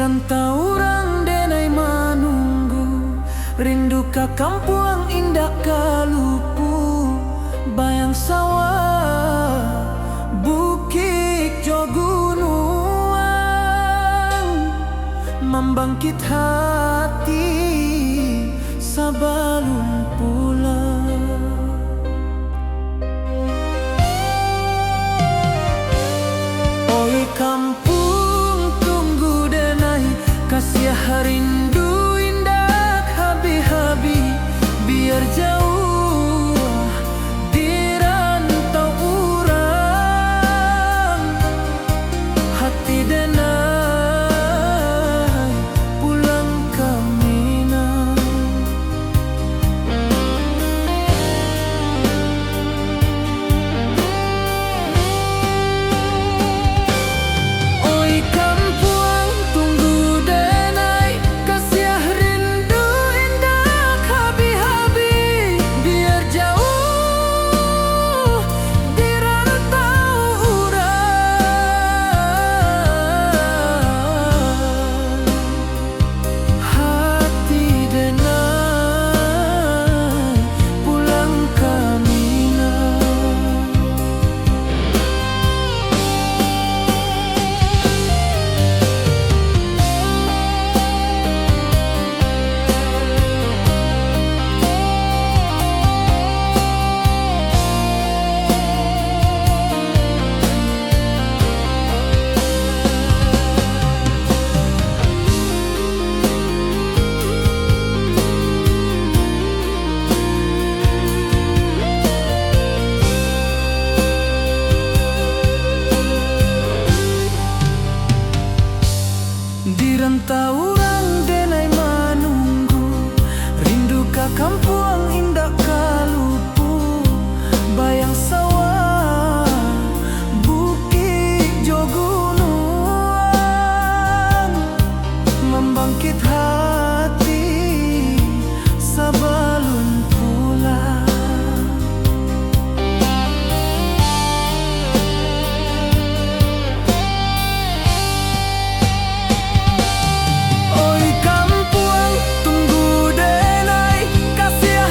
rantau orang denai manunggu, rindu ka kampung indah kalupu, bayang sawah bukit jo gunung, membangkit hati sabalun pulang. Oi kampung tunggu denai, kasih rindu indah habi-habi, biar jauh di rantau urang, hati denai pulang ke Minang. Oi kampung tunggu denai, kasih rindu indah habi-habi, biar jauh di rantau urang, hati denai pulang ke Minang. Di rantau orang denai manunggu, rindu ka kampung indah kalupu, bayang sawah bukit jo gunung, membangkit hati sabalun pulang. Oi kampung tunggu denai, kasih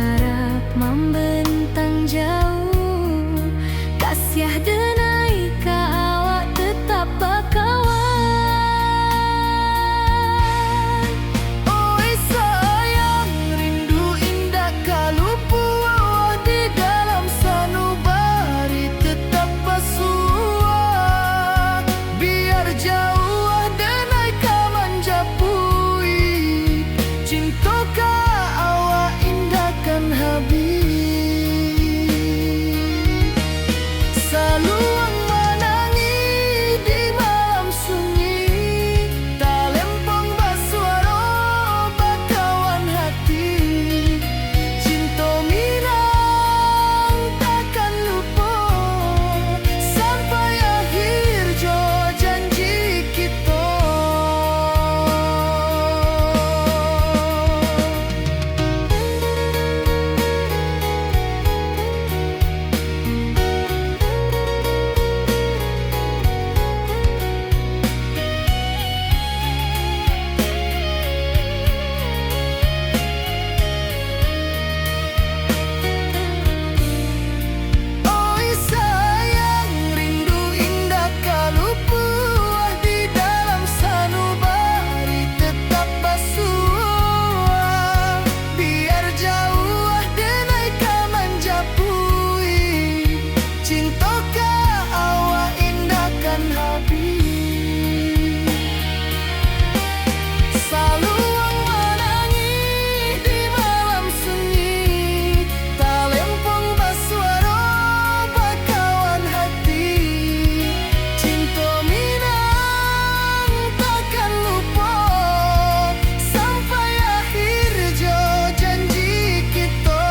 harap membentang jauh, kasiah denai ka awak tetap bakawan. Oi sayang, rindu indah kalupu awak di dalam sanubari tetap bersua. Biar jauh denai ka menjapui, cintoka awak indahkan habis. Saluang menangi di malam sunyi, talempong basuaro bakawan hati. Cinta minang takkan lupa sampai akhir jo janji kita. Oi sayang, rindu indah kalupu di dalam sanubari tetap bersua. Biar jauh denai ka menjapui, cintoka awak indahkan habis. Saluang menangi di malam sunyi, talempong basuaro bakawan hati. Cinta minang takkan lupa sampai akhir jo janji kita.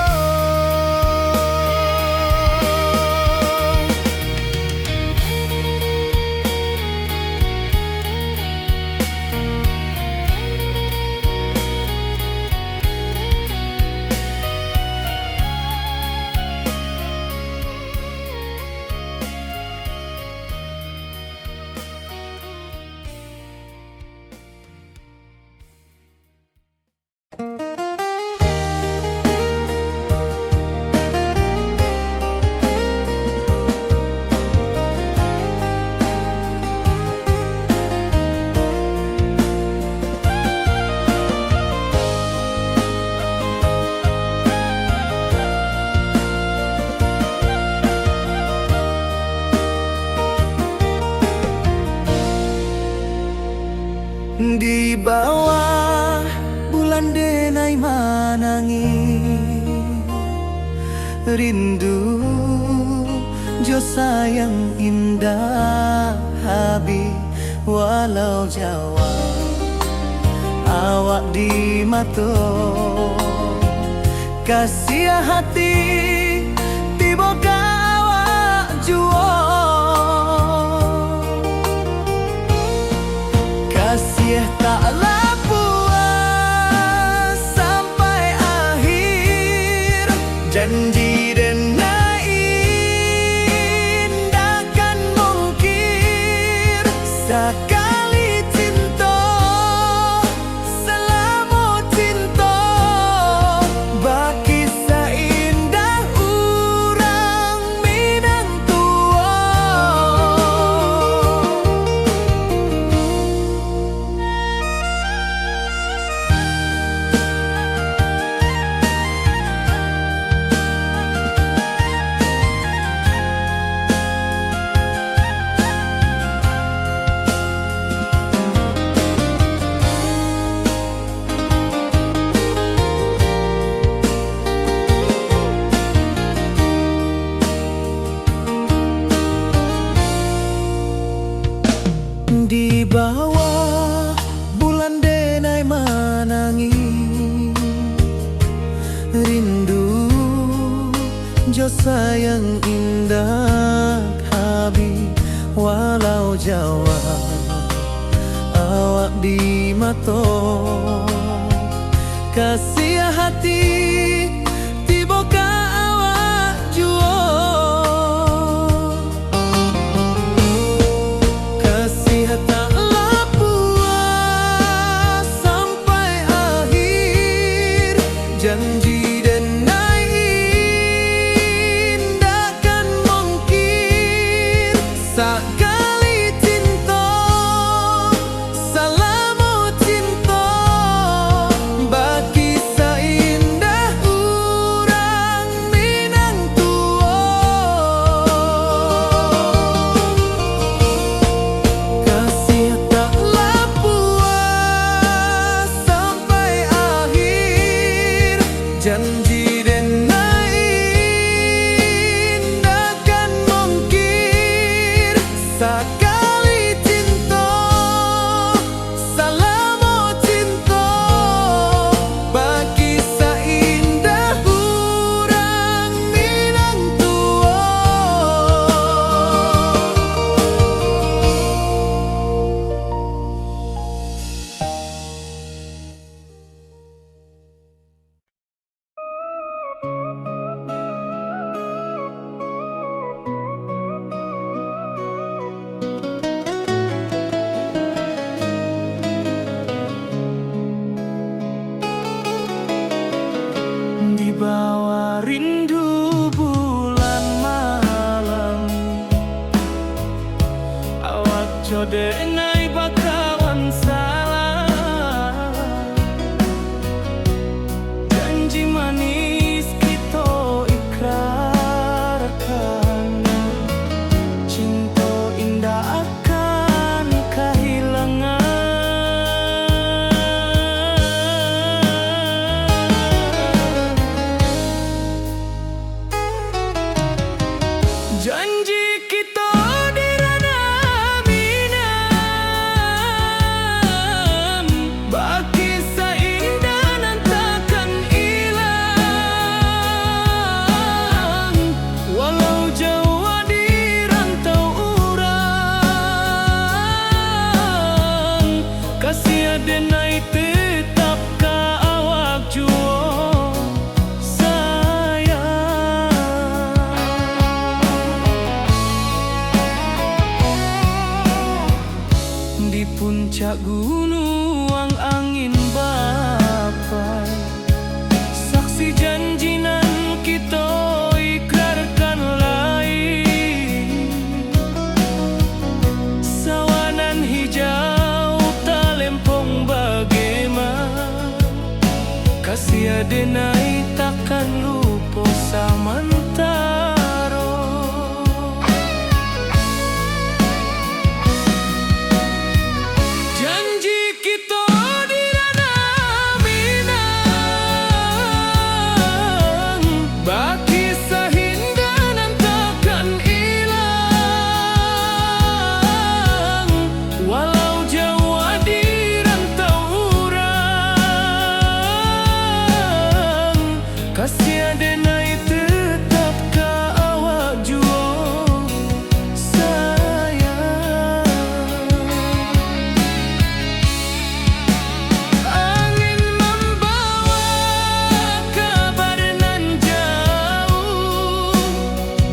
Di bawah bulan denai manangi, rindu jo sayang indah habi. Walau jauh awak di mata, kasih hati tiba ka awak jua. Kasih taklah puas sampai akhir, janji denai indahkan mungkir. Sekali cinta selama cinta, baki seindah urang minang tua. Di bawah bulan denai manangi, rindu jo sayang indah habi. Walau jauh awak di mata, kasih hati tiba ka awak jua. Janji denai bawah rindu bulan malam, awak jode nai bakawan salah. Janji manis kita ikrarkan, cinta indah akan kehilangan. Janji kita di ranah Minang, baki seindah nan takkan hilang. Walau jauh di rantau urang, kasih adenai tetap ka awak juo sayang. Di puncak gunung angin bapai, saksi janji nan kita ikrarkan lain. Sawanan hijau talempong bagaimana, kasih adenai takkan lupa samantaro. Janji kita di ranah Minang, baki sahindah nan takkan hilang. Walau jauh di rantau urang, kasih adenai tetap ka awak juo sayang. Angin membawa kabar nan jauh,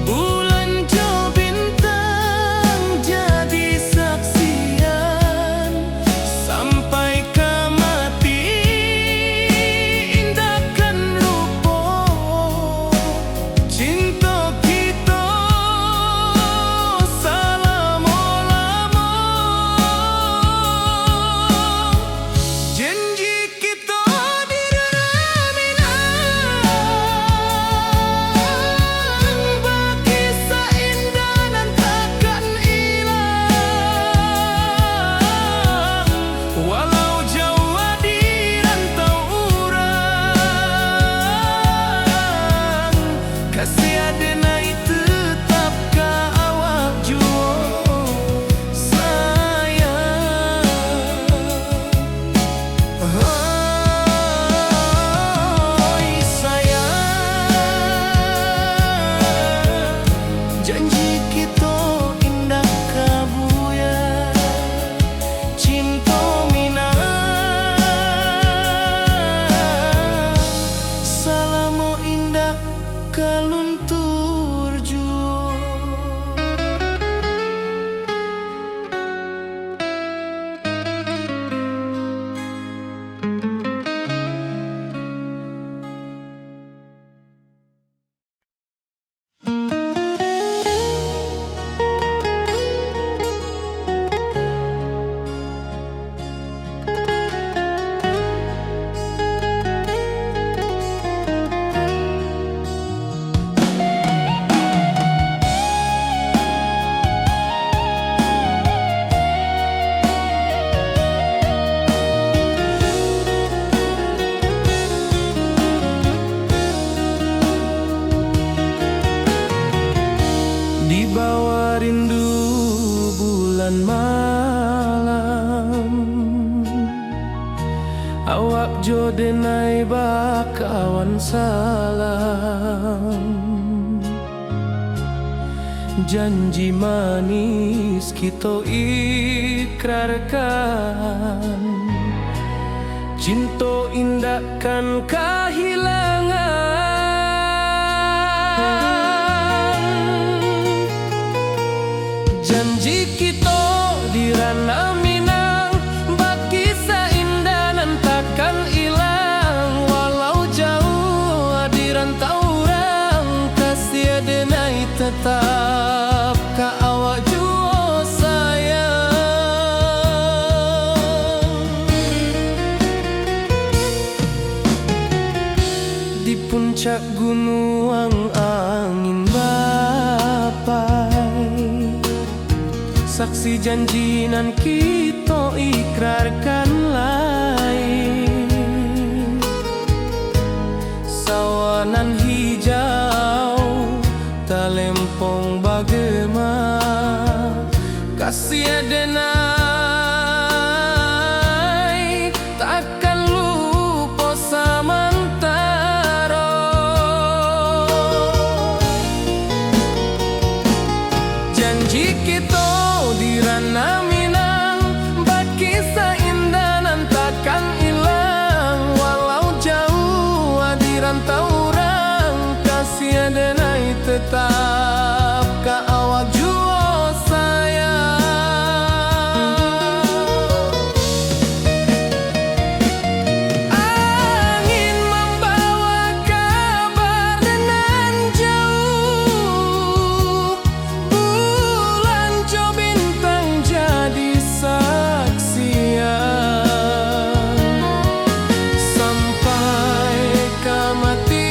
bulan jo bintang jadi saksian. Sampai ke mati indahkan lupa, cinta kita selama-lama. Janji kita di ranah Minang, baki seindah nan takkan hilang. Walau jauh di rantau urang, kasih adenai tetap ka awak juo sayang. Oi sayang, janji kita indah kabuya, cinta Minang salamo indah kaluntur juo. Di bawah rindu bulan malam, awak jode nai bakawan salam. Janji manis kita ikrarkan, cinta indahkan kehilangan. Janji kita di ranah Minang, baki seindah nan takkan hilang. Walau jauh di tetap ka awak jua sayang. Di puncak gunung angin bapai, saksi janji nan kita ikrarkan lain. Sawanan hijau talempong bagema, kasih adenai takkan lupa samantara. Janji kita di ranah Minang, berkisah indah nan takkan hilang. Walau jauh di rantau orang, kasih adenai tetap ka awak jua sayang. Angin membawa kabar nan jauh, bulan jo bintang jadi saksian. Sampai ka mati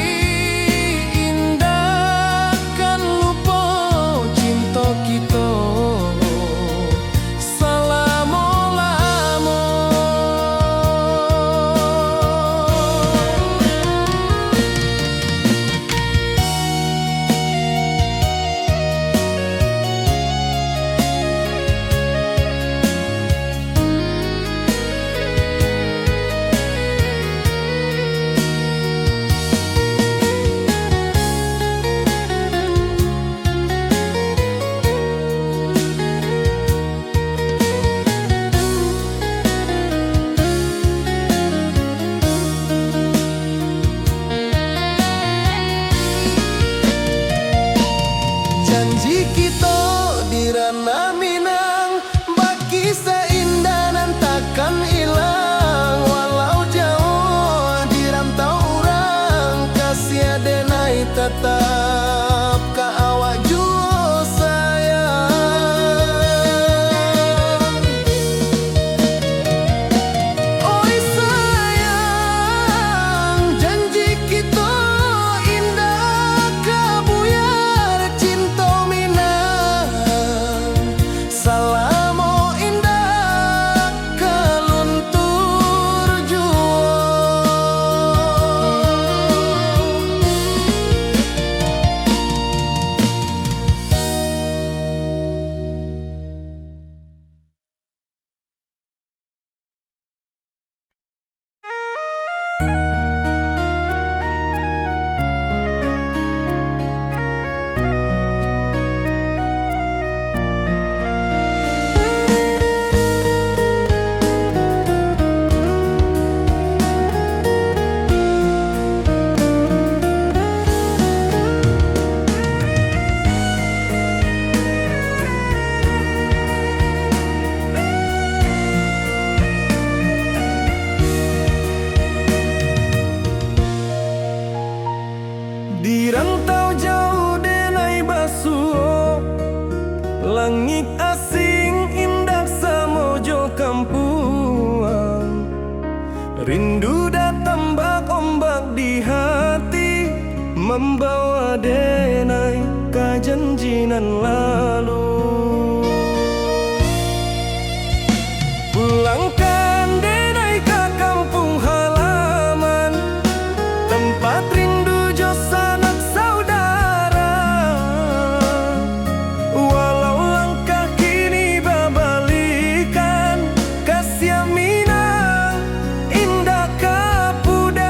indah kan lupa cinta kita selama-lama. Janji kita di ranah Minang, berkisah indah nan takkan hilang. Walau jauh di rantau orang, kasih adenai tetap ka awak jua sayang. Oi sayang, janji kita indah kabuyar cinta Minang. Salamo indah kaluntur jua. Di rantau jauh denai basuh, langit asing indah samojo kampuang. Rindu datang bak ombak di hati, membawa denai ka janjinan lalu. Pulangkan denai ka kampung halaman, tempat rindu jo sanak saudara. Walau langkah kini babalikan, kasih Minang indah kapudar.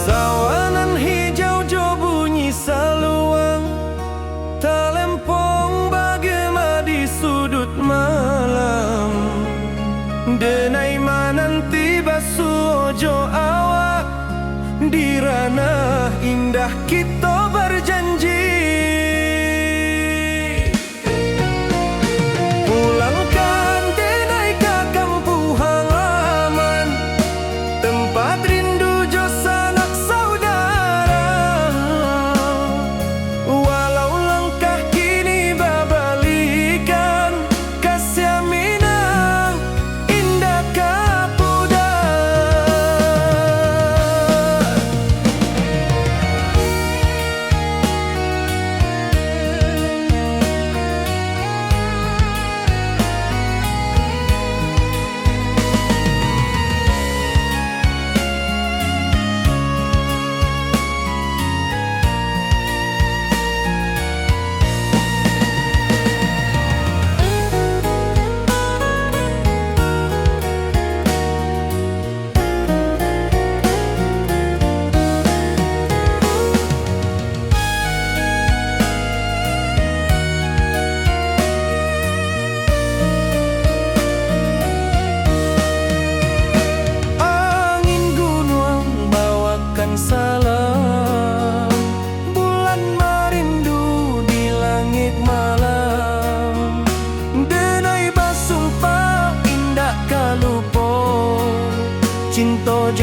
Sawanan hijau jo bunyi saluang, talempong bagema di sudut malam. Denai mananti basuh jo awak, di ranah indah kita berjanji. Pulangkan denai ka kampung halaman, tempat rindu jo sanak saudara.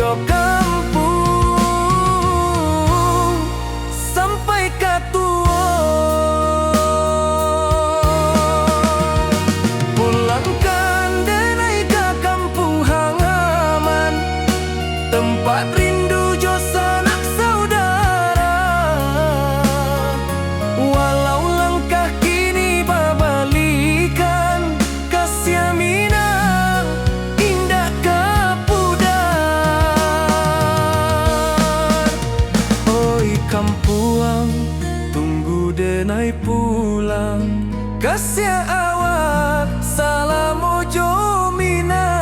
jo kampung sampai ka tua. Pulangkan denai ka kampung halaman, tempat rindu jo sanak saudara. Walau langkah kini babalikan, kasih Minang indah kapudar. Oi kampuang, tunggu denai pulang, kasih awak salam ojo Minang.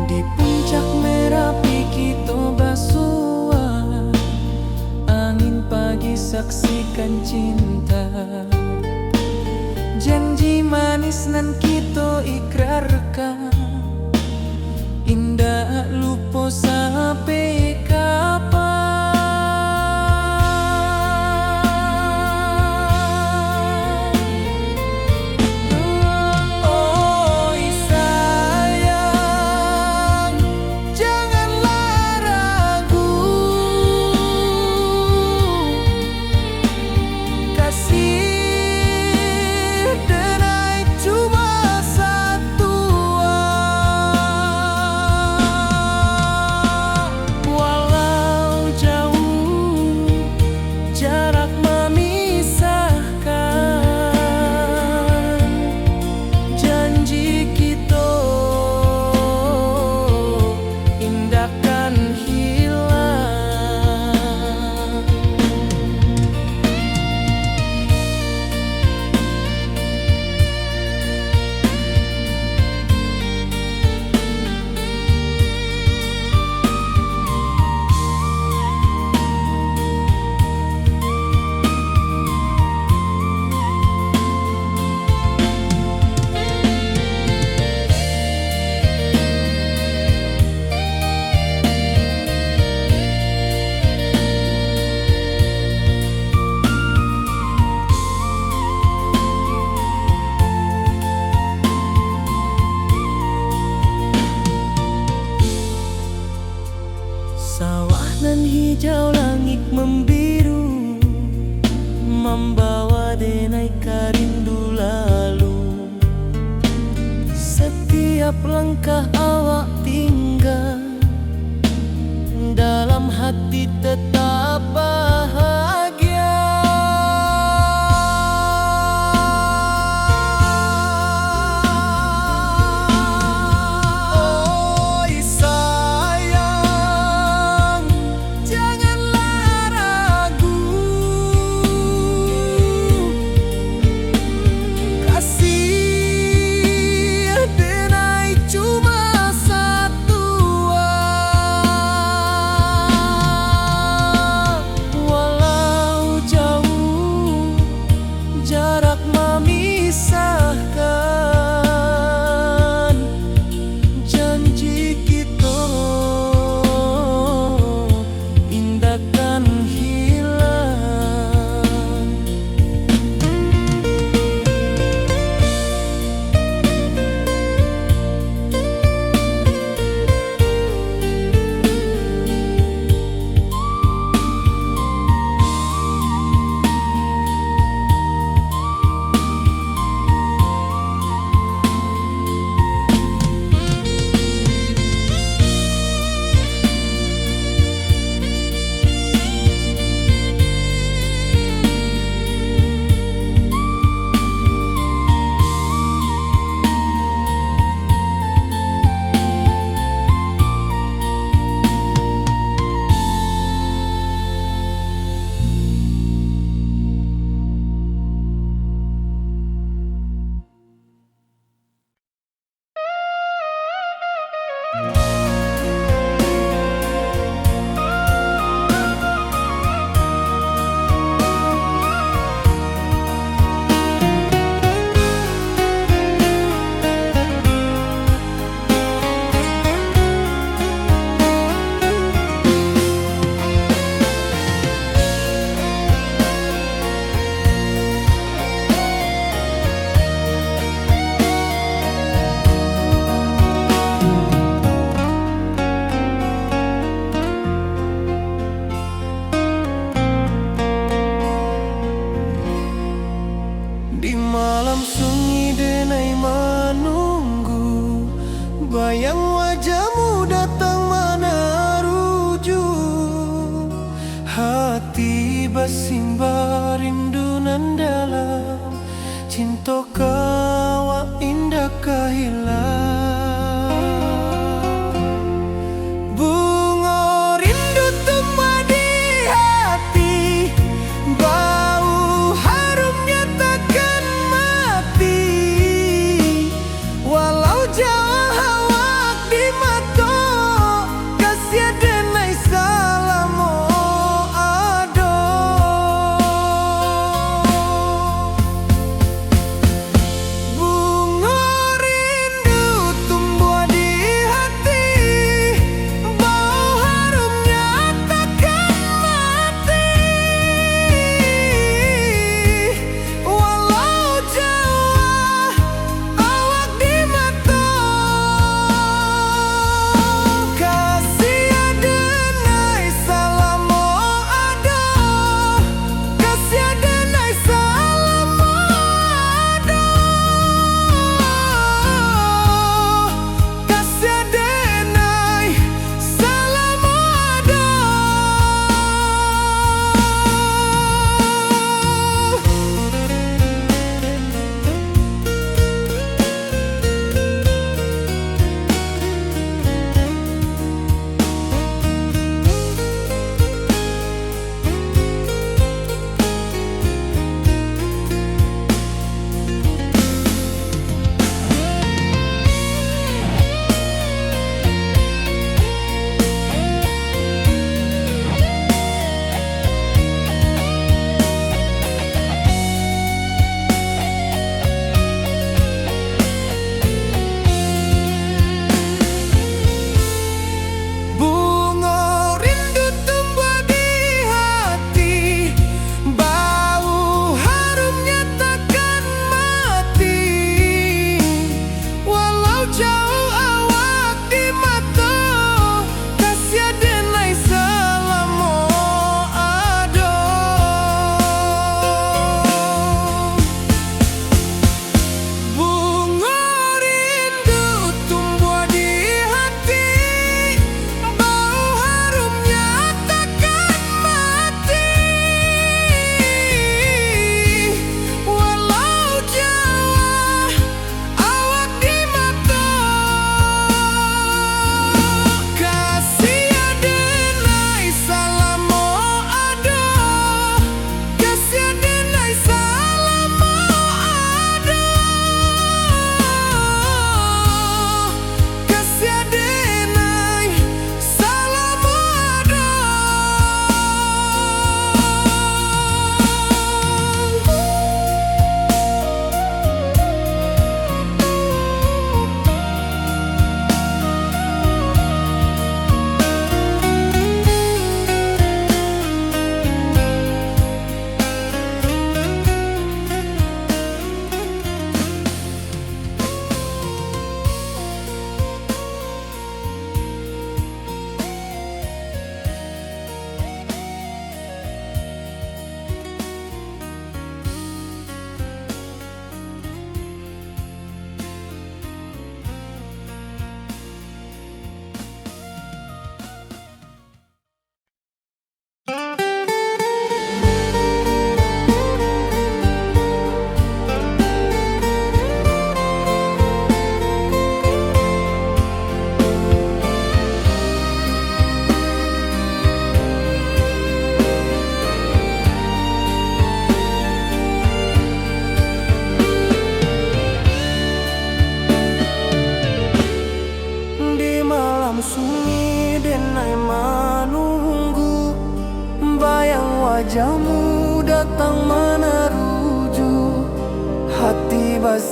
Di puncak Merapi kita basua, angin pagi saksikan cinta. Janji manis nan kita ikrarkan, indah lupa sampai kapan. Oi sayang, janganlah ragu, kasih denai cuma satu. Walau jauh jarak memisahkan, janji kita indahkan hilang. Sawah nan hijau, langit membiru, membawa denai karindu lalu. Setiap langkah awak tinggal, dalam hati tetap bahagia. Oi sayang, janganlah ragu, kasih denai cuma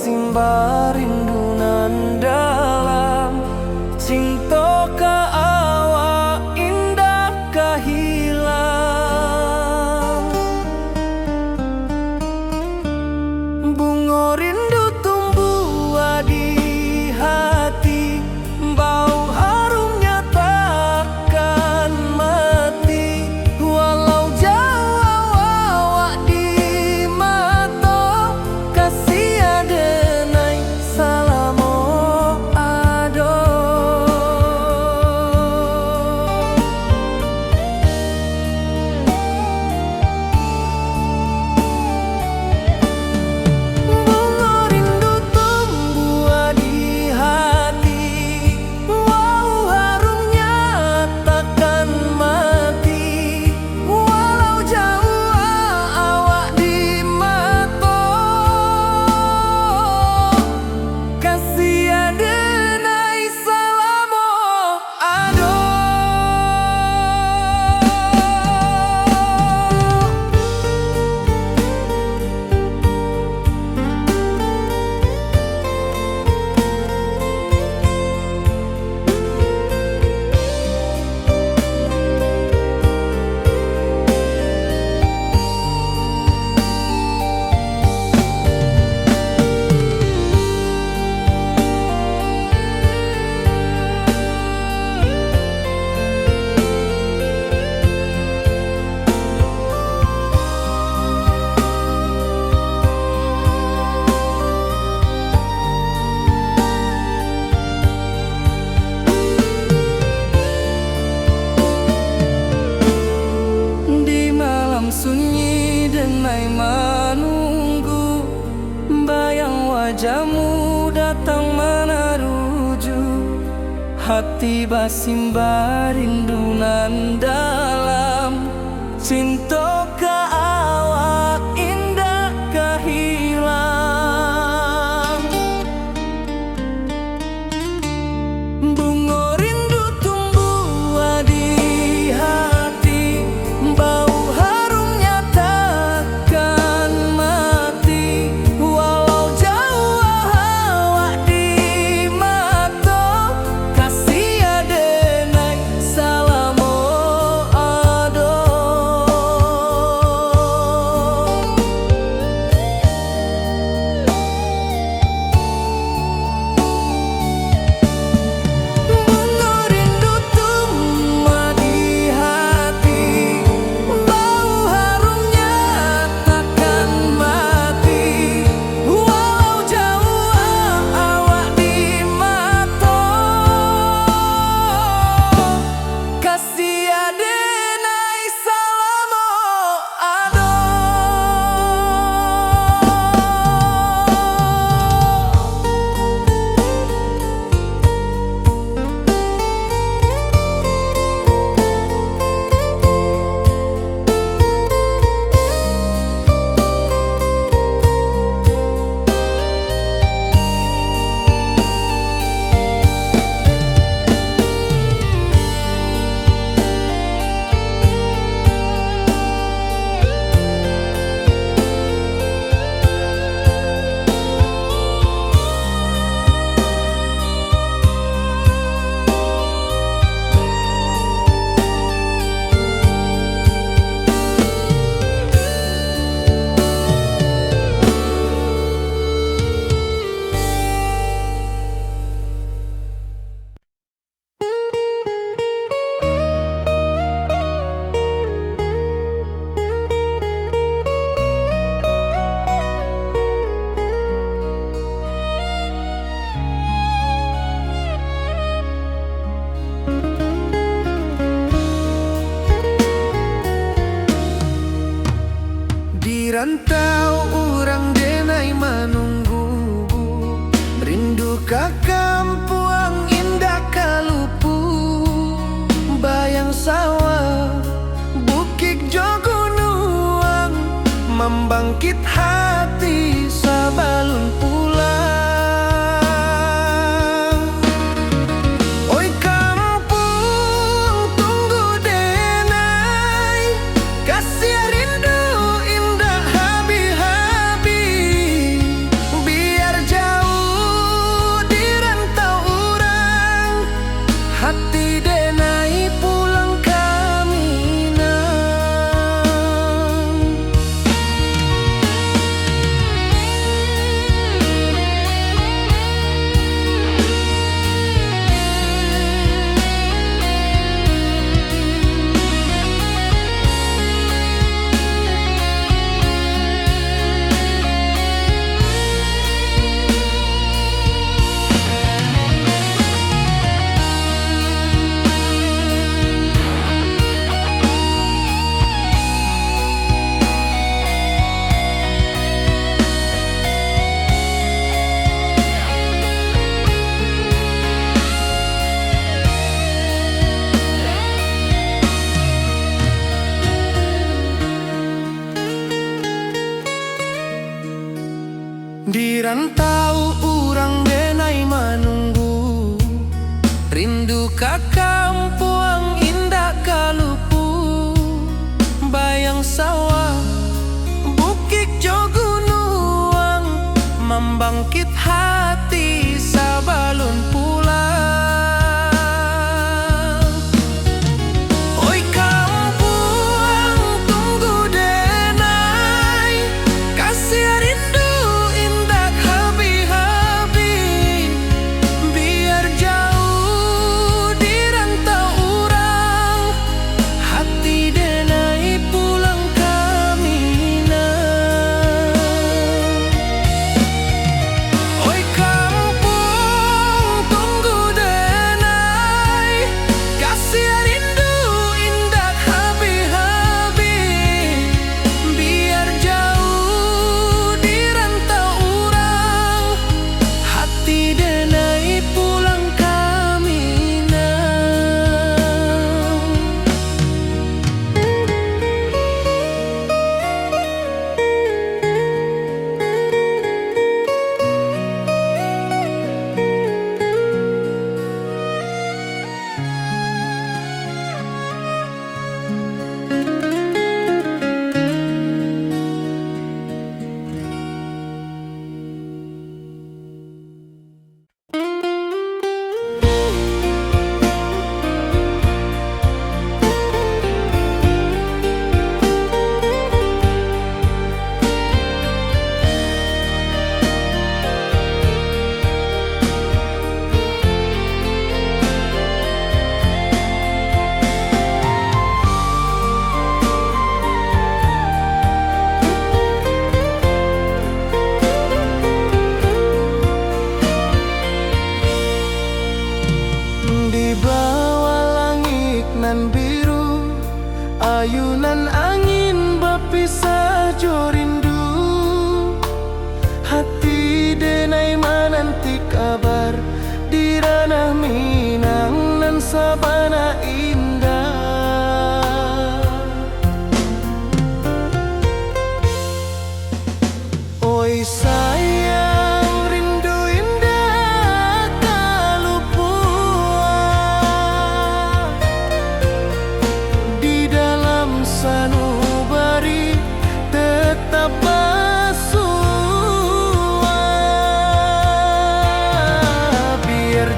basimba rindu nan dalam, cinta ka awak indah ka hilang. Bunga rindu tumbuh di hati, bau harumnya takkan mati. Walau jauh awak di mata, kasih adenai salamo ado. Bunga rindu tumbuh di hati, bau harumnya takkan mati. Walau jauh awak di mata, kasih adenai salamo ado. Di malam sunyi denai menunggu, bayang wajahmu datang meneruju. Hati basimba rindu nan dalam, cinta ka awak indah ka hilang. Bunga rindu tumbuh di hati, bau harumnya takkan mati. Walau jauh awak di mata, kasih adenai salamo ado. Bunga rindu tumbuh di hati, bau harumnya takkan mati. Walau jauh awak di mata, kasih adenai salamo ado. Di rantau urang denai menunggu, rindu ka kampuang indah kalupu. Bayang sawah bukit jogunuang, membangkit hati sabalun pulang. Oi kampung tunggu denai, kasih rindu indah habi-habi. Biar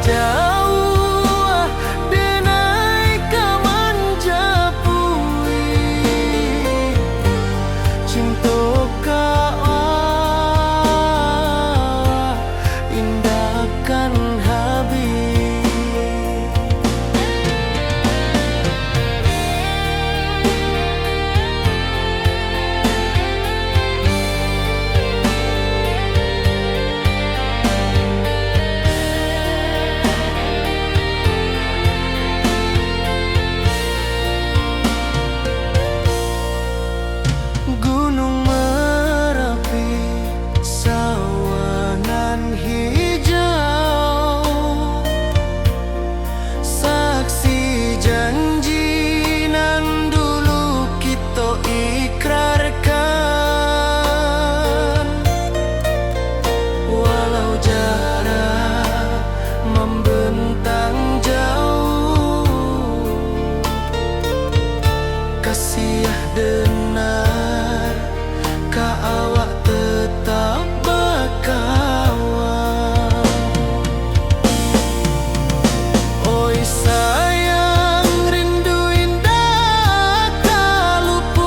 jauh denai kamanjapui cinta kau indahkan habis. Gunung Merapi, sawanan hijau, saksi janji nan dulu kita ikrarkan. Walau jarak membentang jauh, kasih denar ka awak tetap berkawan. Oi sayang, rindu indah tak luput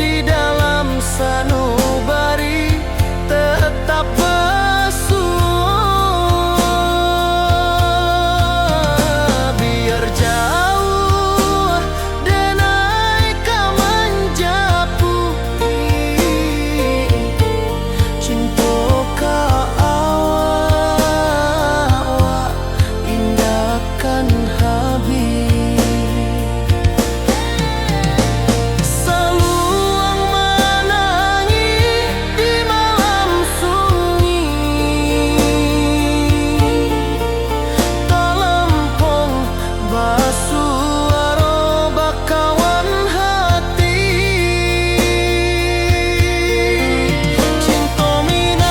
di dalam sanubari tetap bersua. Biar jauh denai kamanjapui cinta ka awak indahkan habis. Saluang menangis di malam sunyi, talempong basuaro bakawan hati. Cinta Minang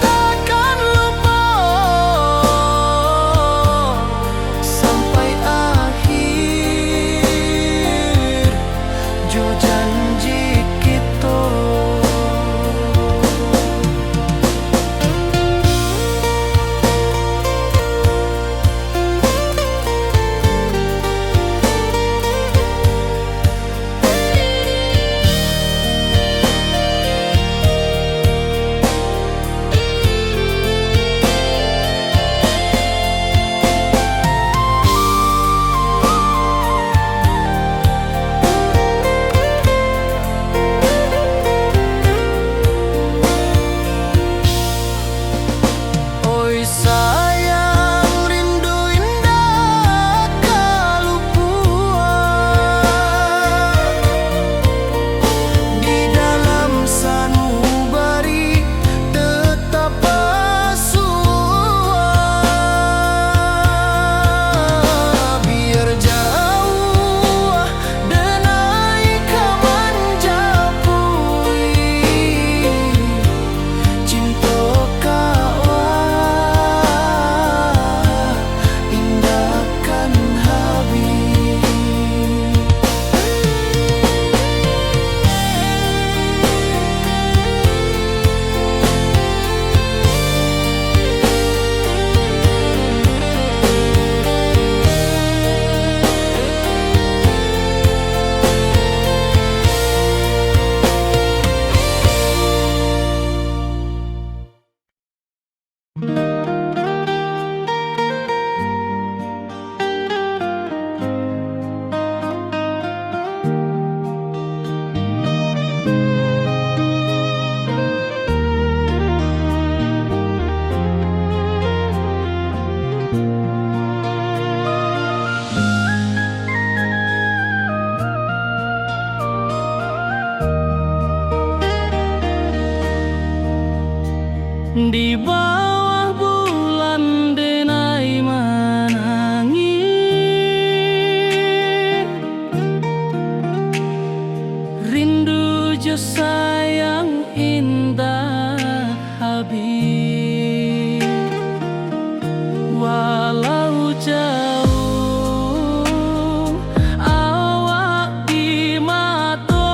takkan lupa sampai akhir jo janji kita. Oi sayang, rindu indah kalupuan di dalam sanubari tetap bersua. Biar jauh denai kamanjapui cinta kau indahkan habis. Di bawah bulan denai menangis, rindu jo sayang indah habis. Walau jauh awak di mata,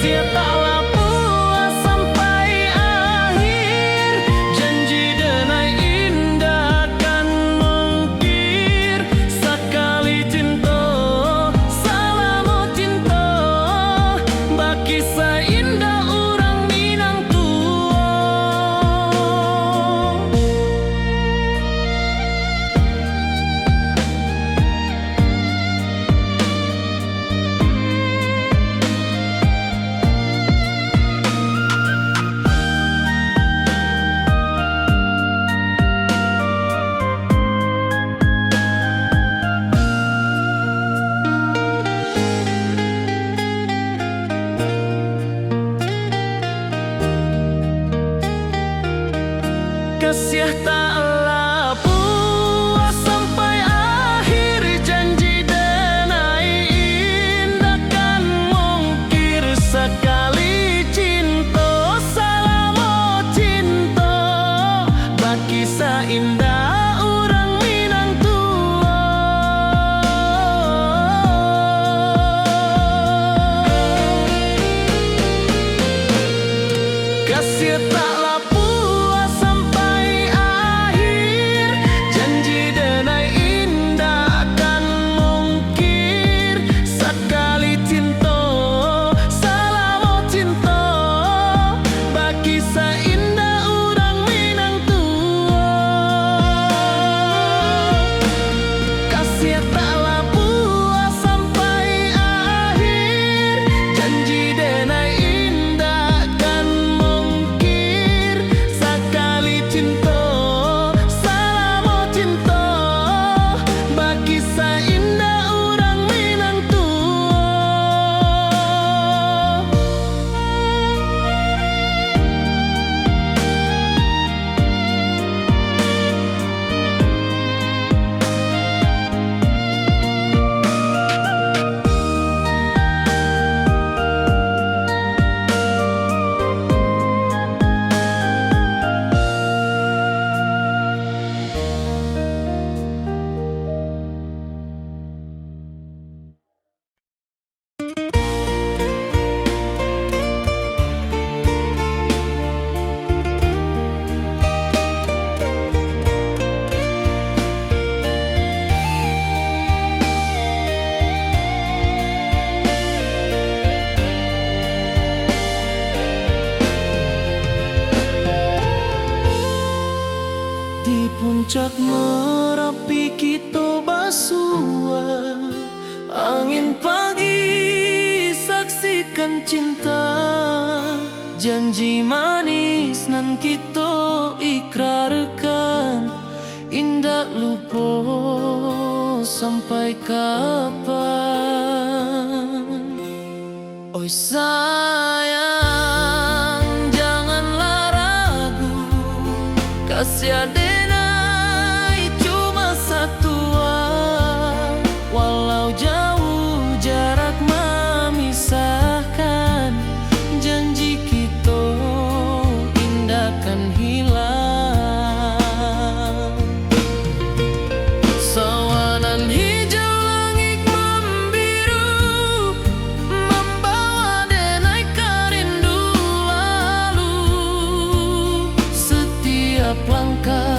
kasih taklah puas sampai akhir, janji denai indah kan mungkir. Sekali cinta, salamu cinta, baki seindah orang Minang tua. Kasih taklah puas sampai akhir, janji denai indah kan mungkir. Sekali cinta, salamu cinta, baki seindah orang Minang tua. Kasih taklah puas sampai akhir, janji denai indah kan mungkir. Sekali cinta, salamu cinta, baki seindah orang Minang tua. Kasih taklah puas sampai akhir, janji denai indah kan mungkir. Sekali cinta, salamu cinta, baki seindah orang Minang tua. Di puncak Merapi kita basua, angin pagi saksikan cinta, janji manis nan kita ikrarkan, indah lupa sampai kapan. Oi sayang, janganlah ragu, kasih denai cuma satuan. Walau jauh jarak memisahkan, janji kita indah kan hilang. Sawanan hijau langit membiru, membawa denai kerindu lalu. Setiap langkah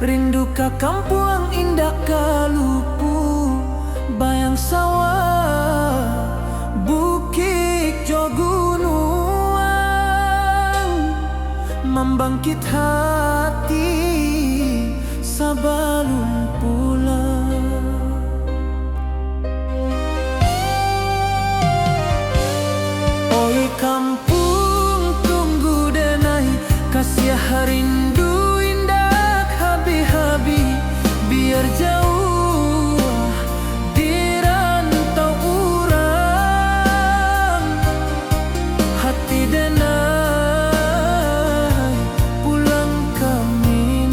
Rindu ka kampung indah kalupu, bayang sawah, bukit jo gunung, membangkit hati sebelum pulang. Oi kampung tunggu denai, kasih rindu biar jauh di rantau urang, hati denai pulang ke Minang.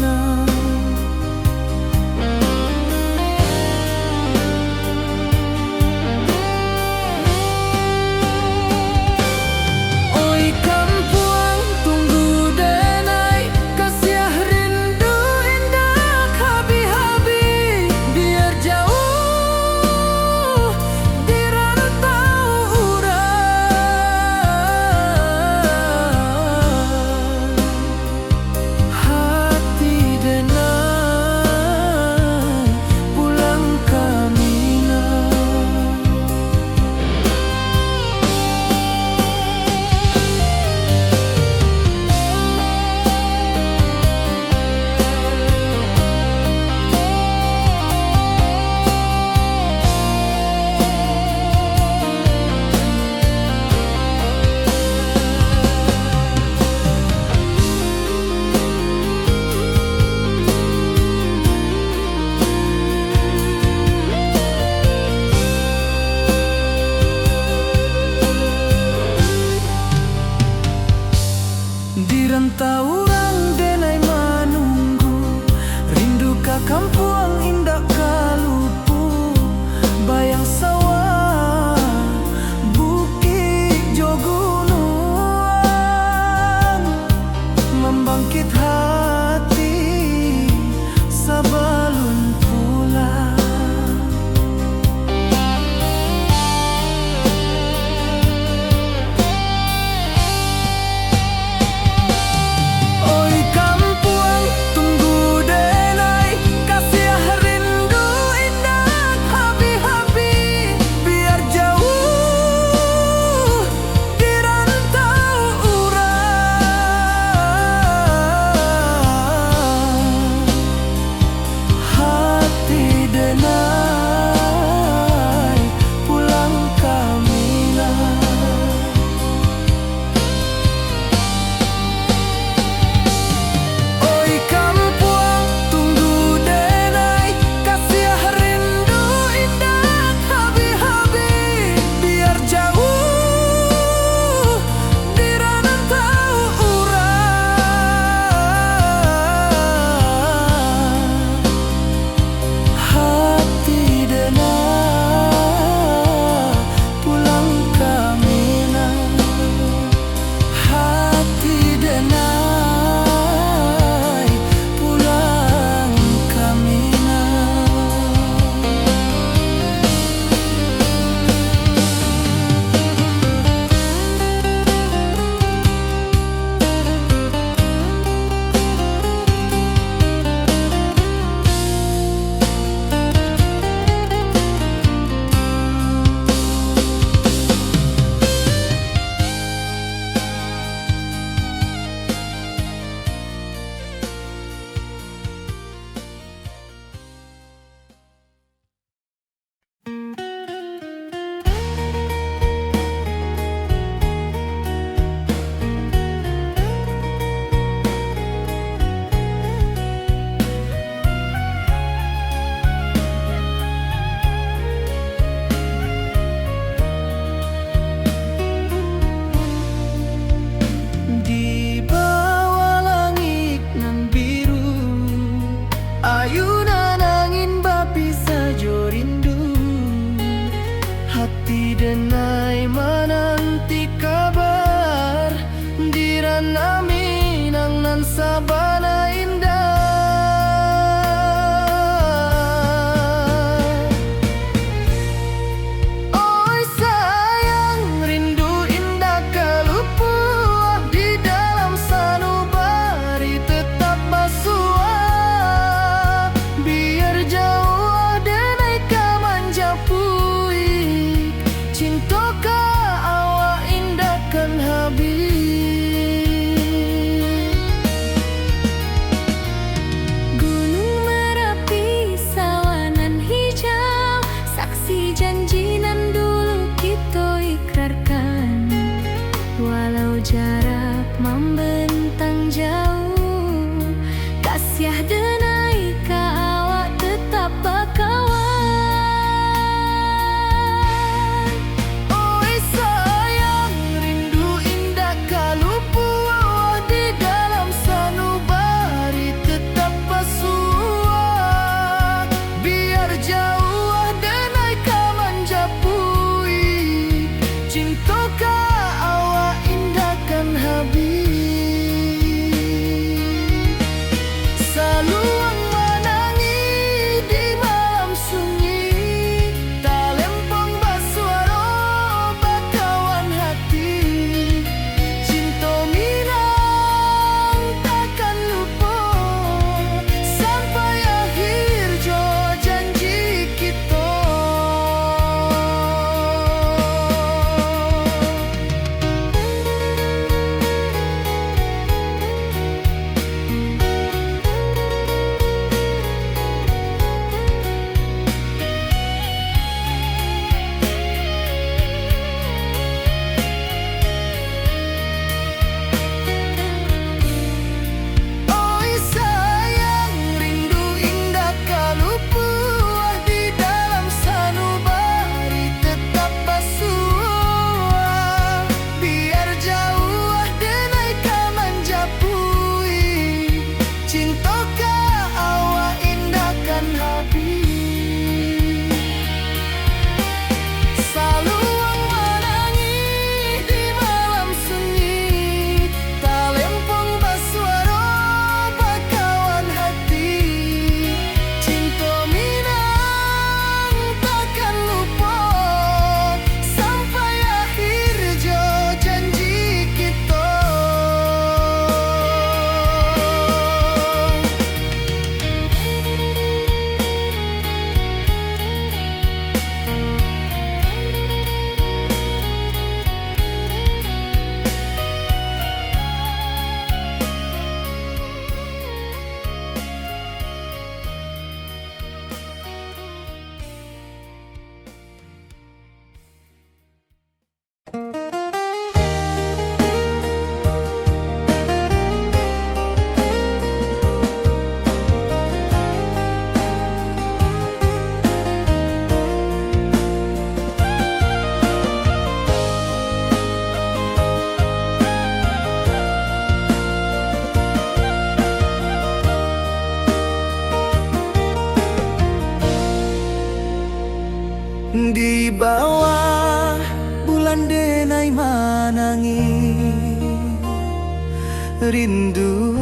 rindu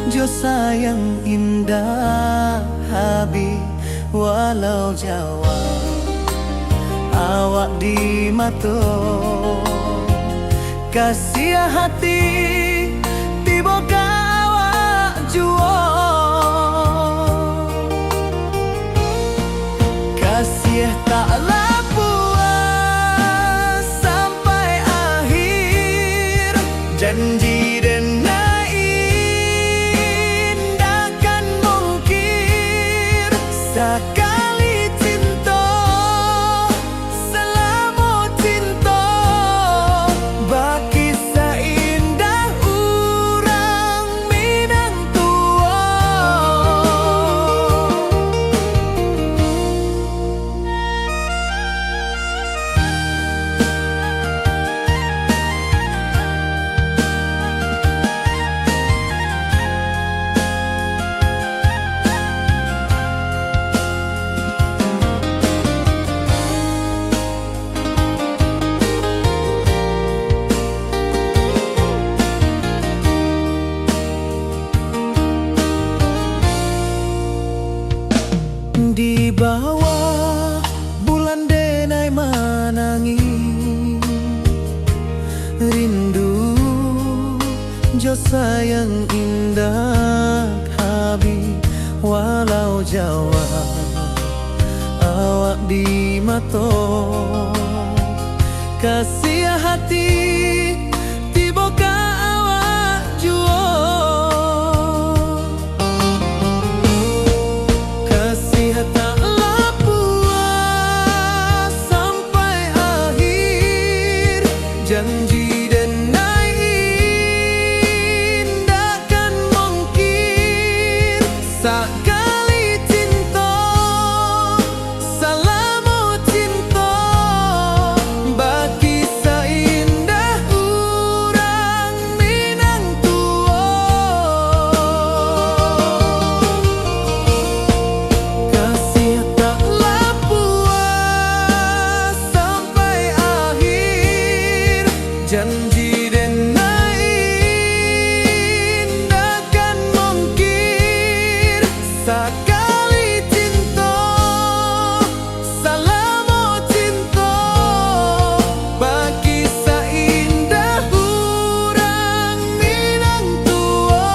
jo sayang indah habis walau jauh awak di mata kasih hati tiba awak jua kasih taklah puas sampai akhir janji denai indakan mungkir sekali cinta selama cinta baki seindah urang minang tua. Di bawah bulan denai menangis rindu jo sayang indah habis walau jauh awak di mata kasih hati tiba ka awak jua kasih taklah puas sampai akhir janji denai indakan mungkir sekali cinta selama cinta baki seindah urang minang tua kasih taklah puas sampai akhir janji denai indakan mungkir sekali cinta selama cinta baki seindah urang minang tua.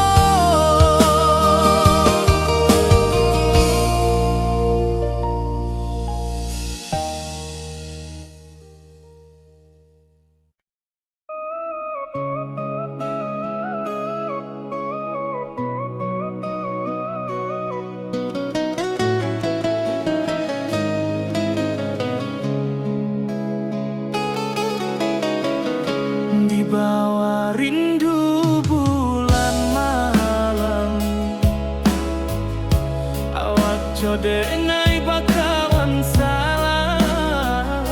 Di bawah rindu bulan malam awak jodenai bakawan salah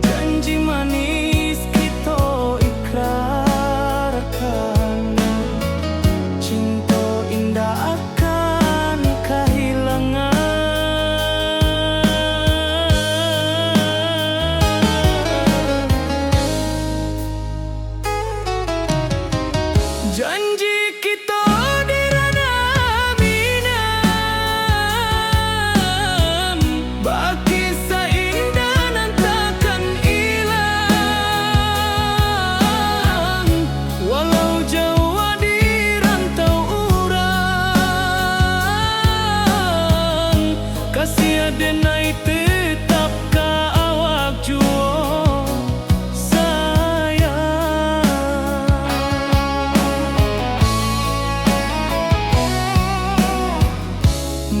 janji manis kita ikrarkan cinta indah akan kehilangan janji kita di ranah minang baki seindah nan takkan hilang walau jauh di rantau urang kasih denai tetap ka awak jua sayang.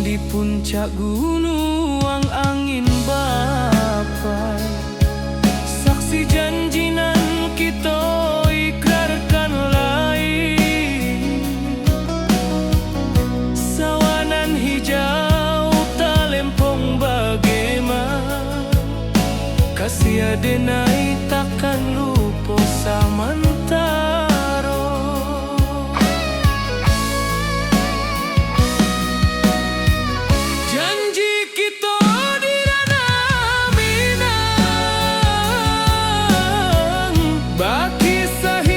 Di puncak gunung angin bapai saksi janji nan kita ikrarkan lain sawanan hijau talempong bagaimana kasih denai takkan lupa samantara janji kita di ranah minang baki sah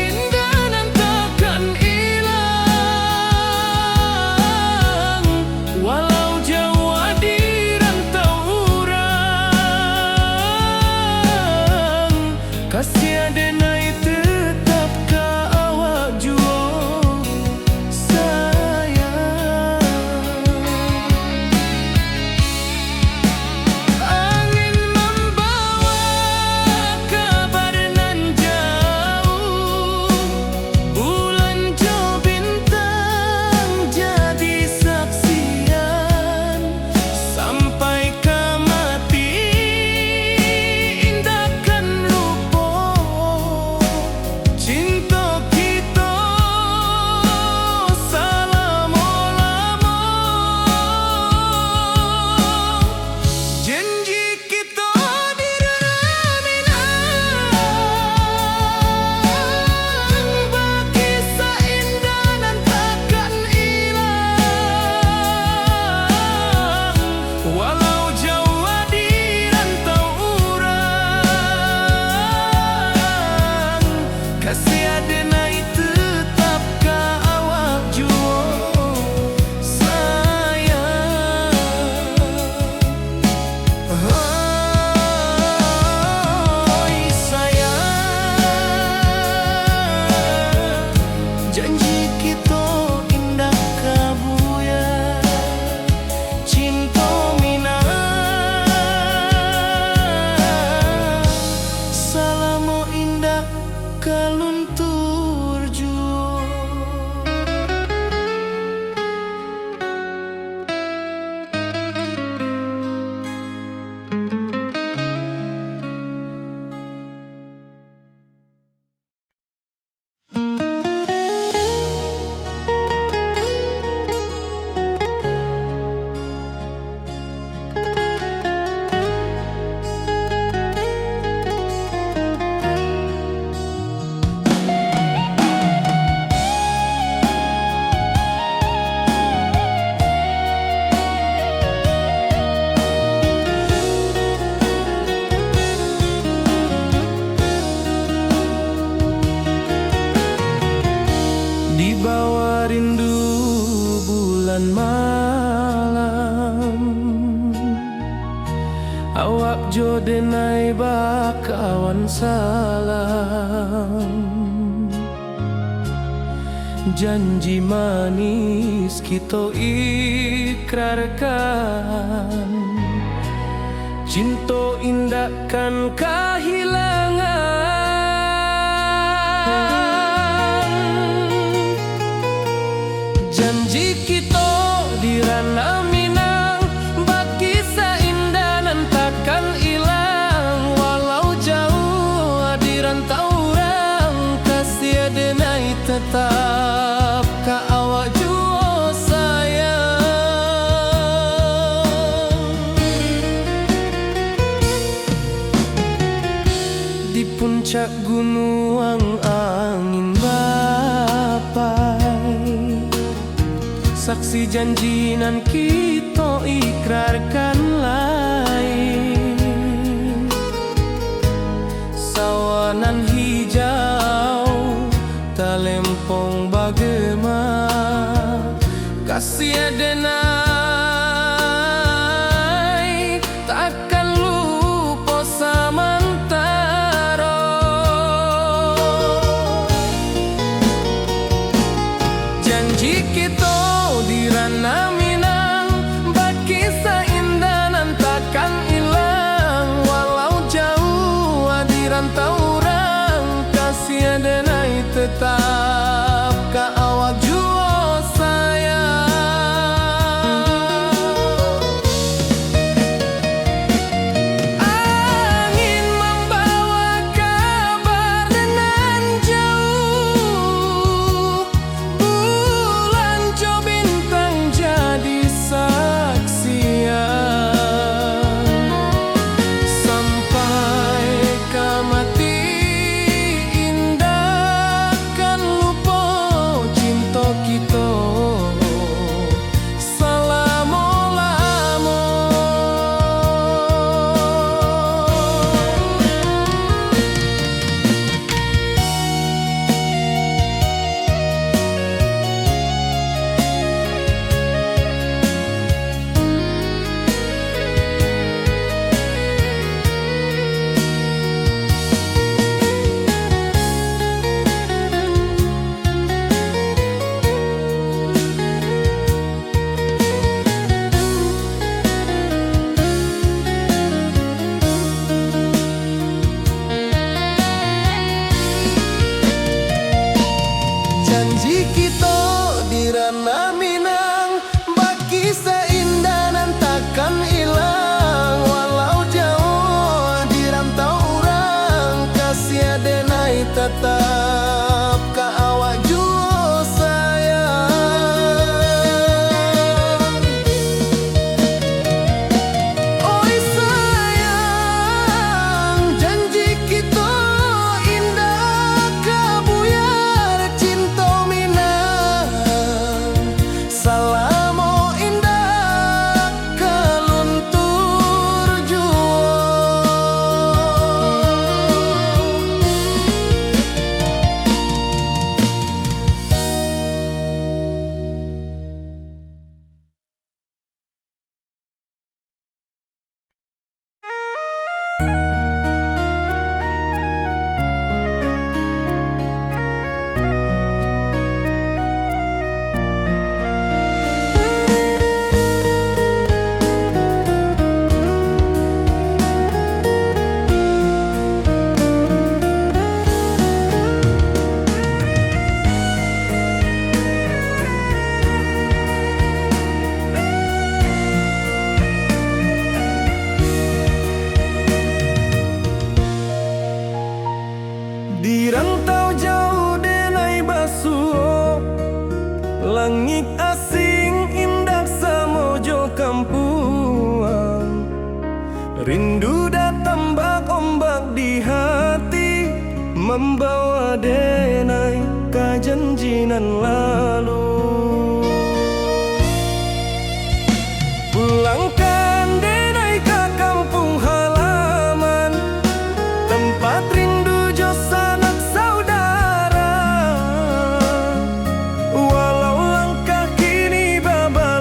bulan malam. Awak jo denai bakawan salam. Janji manis kita ikrarkan, cinta indahkan kehilangan. Janji kita di ranah Minang, bakisah indah nan takkan hilang. Walau jauh di rantau orang, kasih denai tetap ka awak jua sayang. Di puncak gunung angin bapai, saksi janji nan kita ikrarkan lain. Sawanan hijau talempong bagema, kasih denai takkan lupa samantara. Janji kita di ranah Minang, bakisah indah nan takkan hilang. Walau jauh di rantau orang, kasih denai tetap ka awak jua sayang. Angin membawa kabar dengan jauh, bulan jo bintang jadi saksian. Sampai ke mati indah kan lupa cinta kita selama-lama. Janji kita di ranah Minang, bakisah indah nan takkan hilang. Walau jauh di rantau orang, kasih denai tetap ka awak jua sayang. Oi sayang, janji kita indah kabuyar cinta Minang. Salamo indah keluntur jua. Di rantau jauh denai basuh, langit asing indah samojo kampuang. Rindu datang bak ombak di hati, membawa denai ka janjinan lalu. Pulangkan denai ka kampung halaman, tempat rindu jo sanak saudara. Walau langkah kini babala,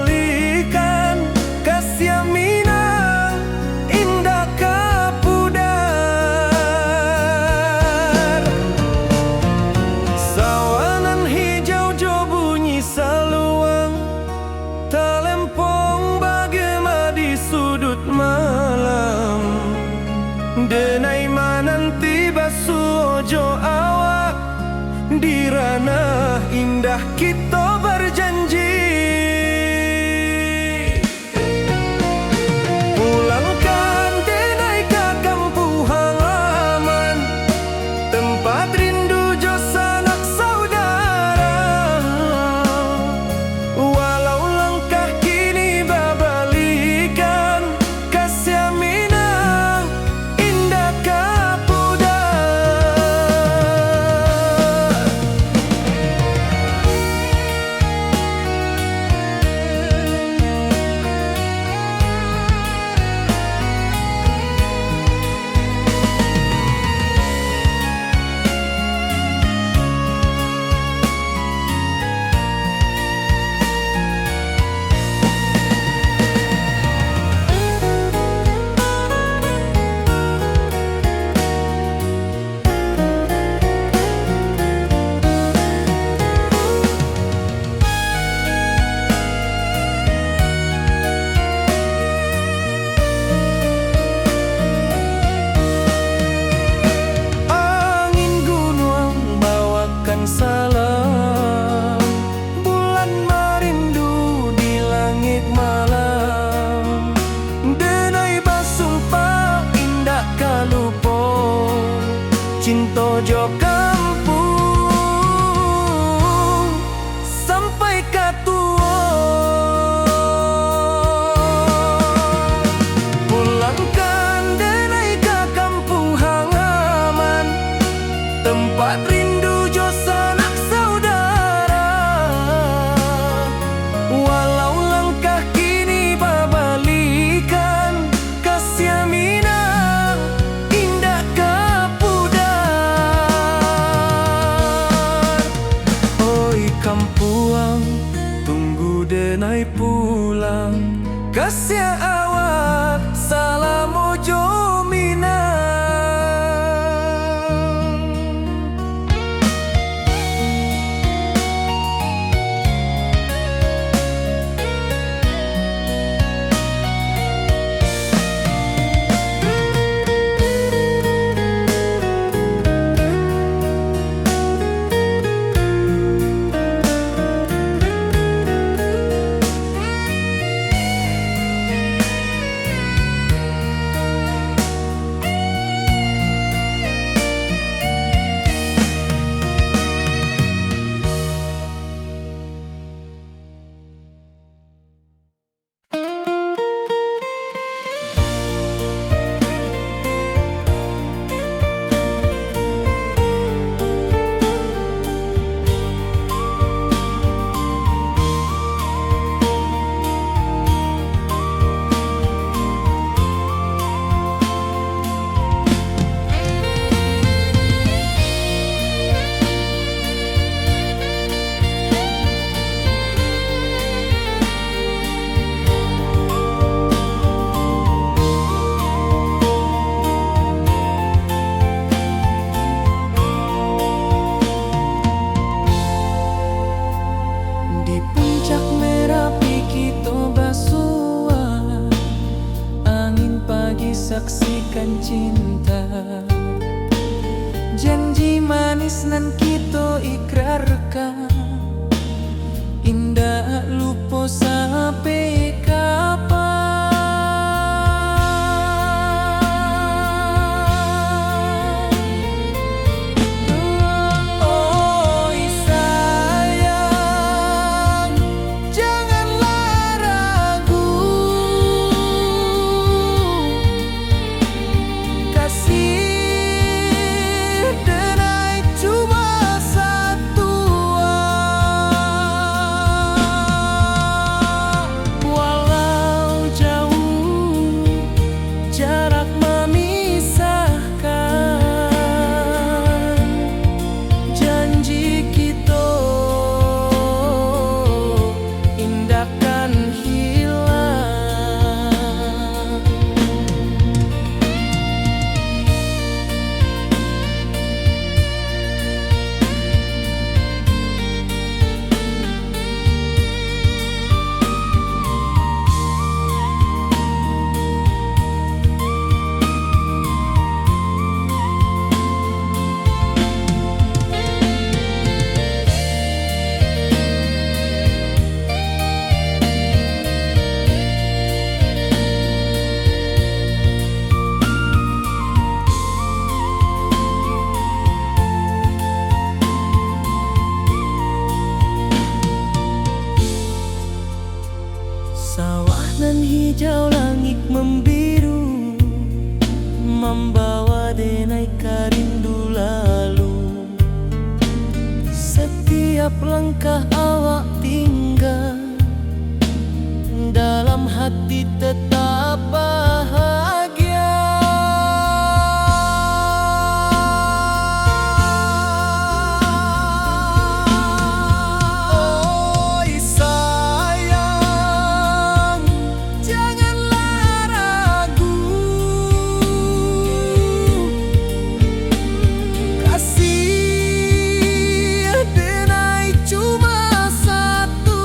denai pulang. Kasih awak salam ojo minang. Saksikan cinta, janji manis nan kita ikrarkan, indah lupa sampai kapan. Oh sayang, janganlah ragu, sawah nan hijau langit membiru, membawa denai karindu lalu. Setiap langkah awak tinggal, dalam hati tetap bahagia. Oh sayang, janganlah ragu, kasih denai cuma satu.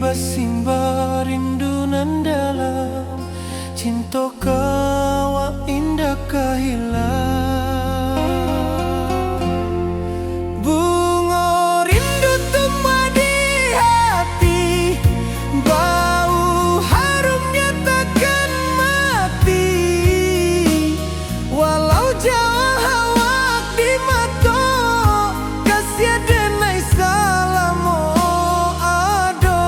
basimba rindu nan dalam, cinta kawa indah kahilang. Bunga rindu tumbuh di hati, bau harumnya takkan mati. Walau jauh awak di mata, kasih denai salamo ado.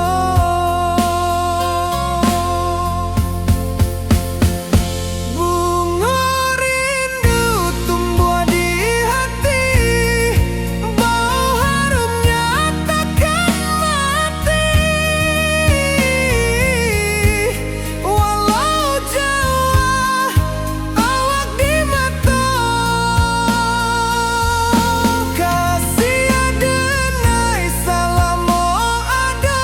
Bunga rindu tumbuh di hati, bau harumnya takkan mati. Walau jauh awak di mata, kasih denai salamo ado,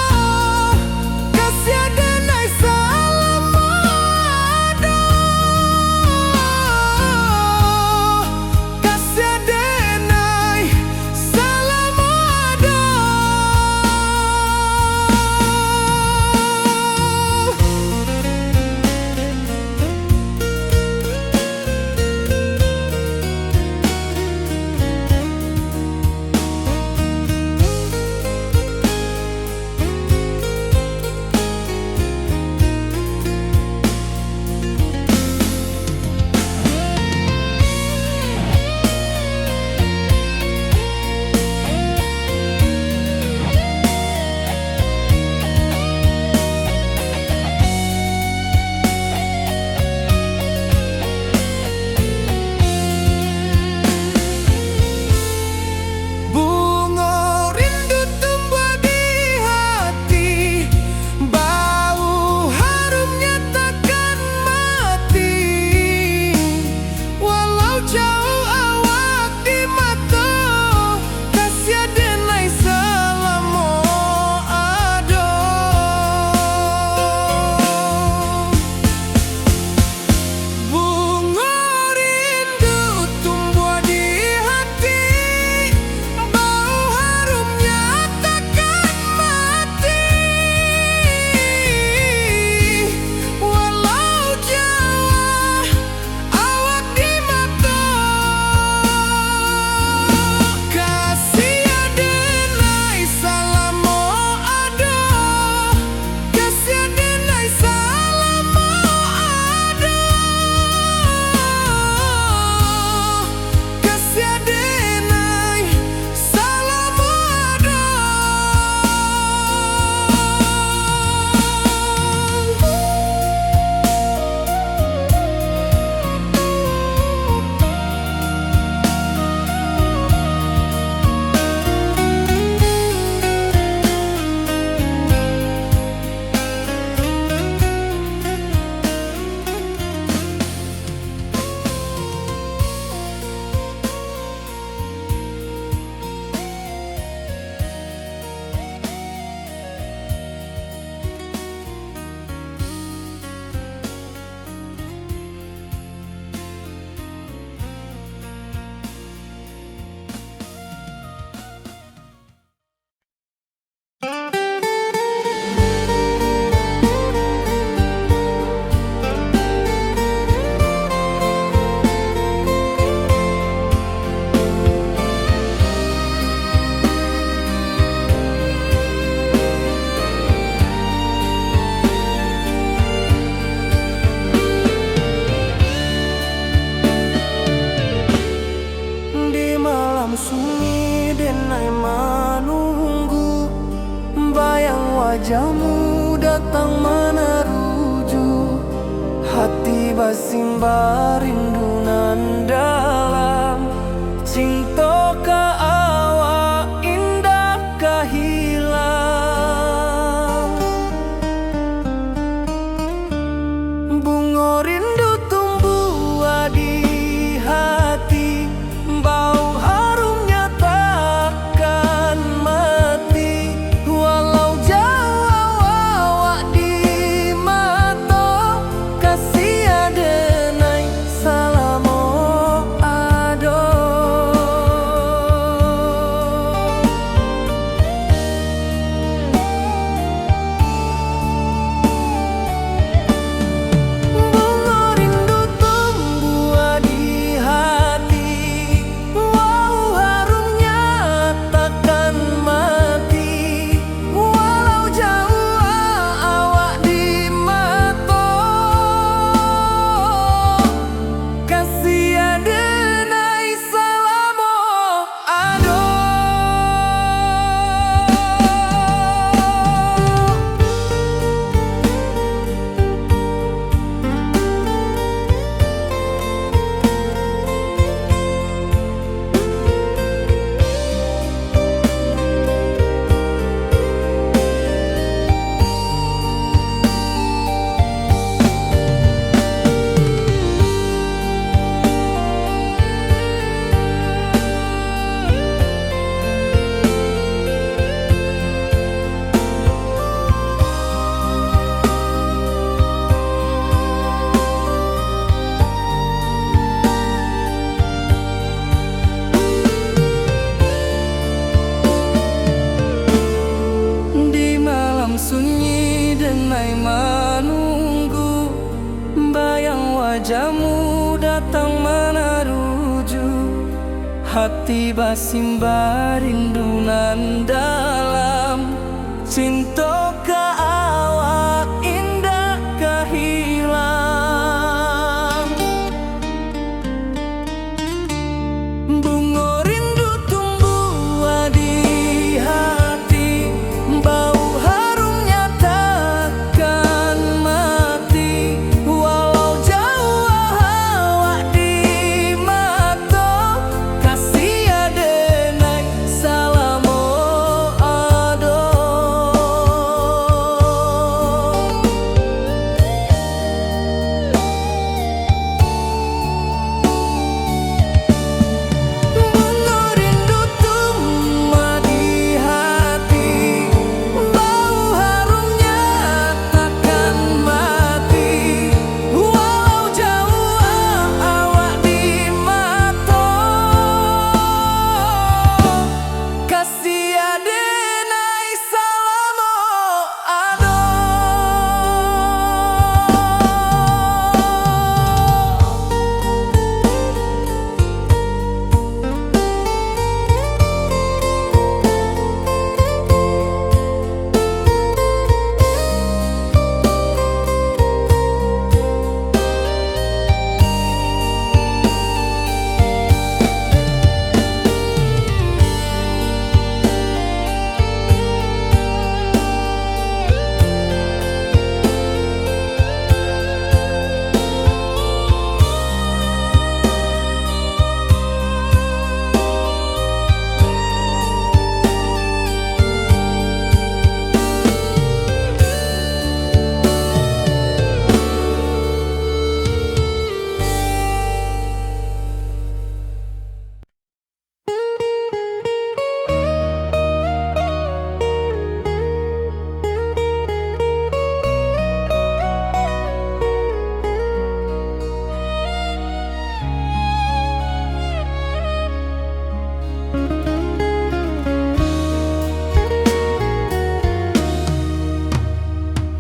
kasih denai salamo ado, kasih denai salamo ado. Bunga rindu tumbuh di hati, bau harumnya takkan mati. Walau jauh awak di mata, kasih denai salamo ado. Bunga rindu tumbuh di hati, bau harumnya takkan mati. Walau jauh awak di mata, kasih denai salamo ado, kasih denai salamo ado, kasih denai salamo ado. Di malam sunyi denai menunggu, bayang wajahmu datang meneruju. Hati basimba rindu nan dalam, cinta ka awak indah kahilang. Bunga rindu tumbuh di hati, bau harumnya takkan mati. Walau jauh awak di mata, kasih denai salam jamu datang menaruju, hati basimba rindunan dalam cinta ka awak indah kahilang. Bunga rindu tumbuh di hati, bau harumnya takkan mati. Walau jauh awak di mata, kasih adenai salamo ado. Bunga rindu tumbuh di hati, bau harumnya takkan mati. Walau jauh awak di mata, kasih adenai salamo ado.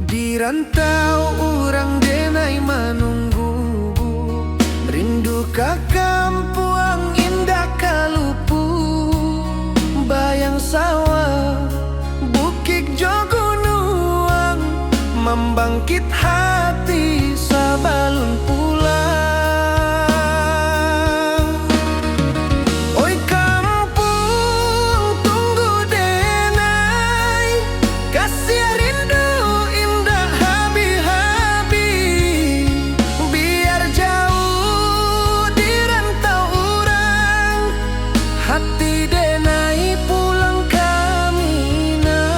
Di rantau urang denai menunggu, rindu ka kampuang indah kalupu. Bayang sawah, bukit jo gunung, membangkit hati sabalun pulang. Oi kampung tunggu denai, kasih rindu indah habi-habi. Biar jauh di rantau urang, hati denai pulang ke Minang.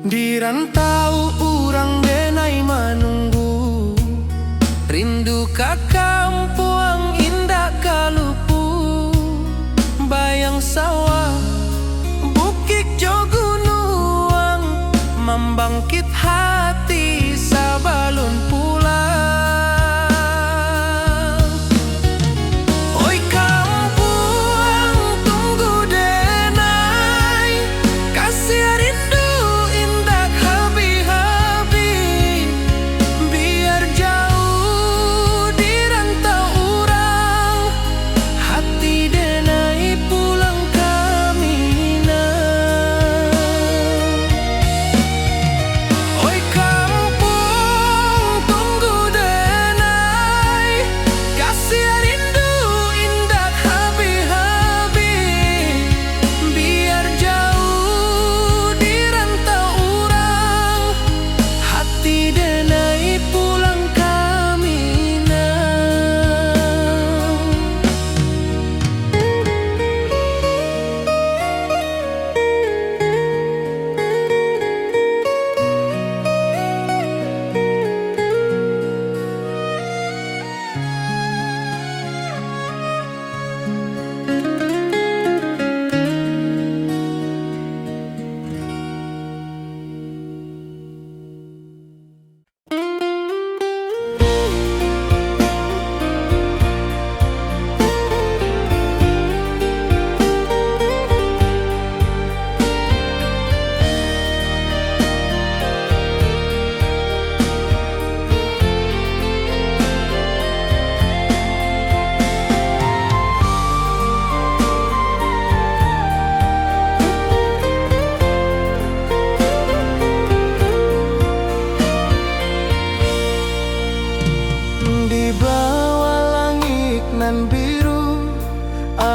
Di rantau urang denai menunggu, rindu ka kampuang indah kalupu. Bayang sawah, bukit jo gunung, membangkit hati sabalun pulang. Oi kampung tunggu denai, kasih rindu indah habi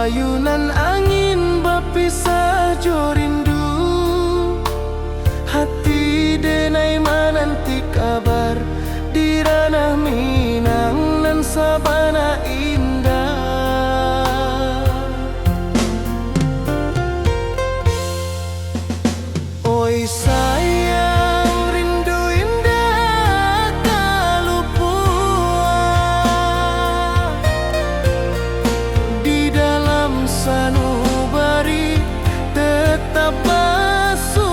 ayunan angin bapisah jo rindu. Hati denai menanti kabar di ranah Minang nan sabana indah. Oi sayang, rindu indah kalupua di dalam sanubari tetap bersua.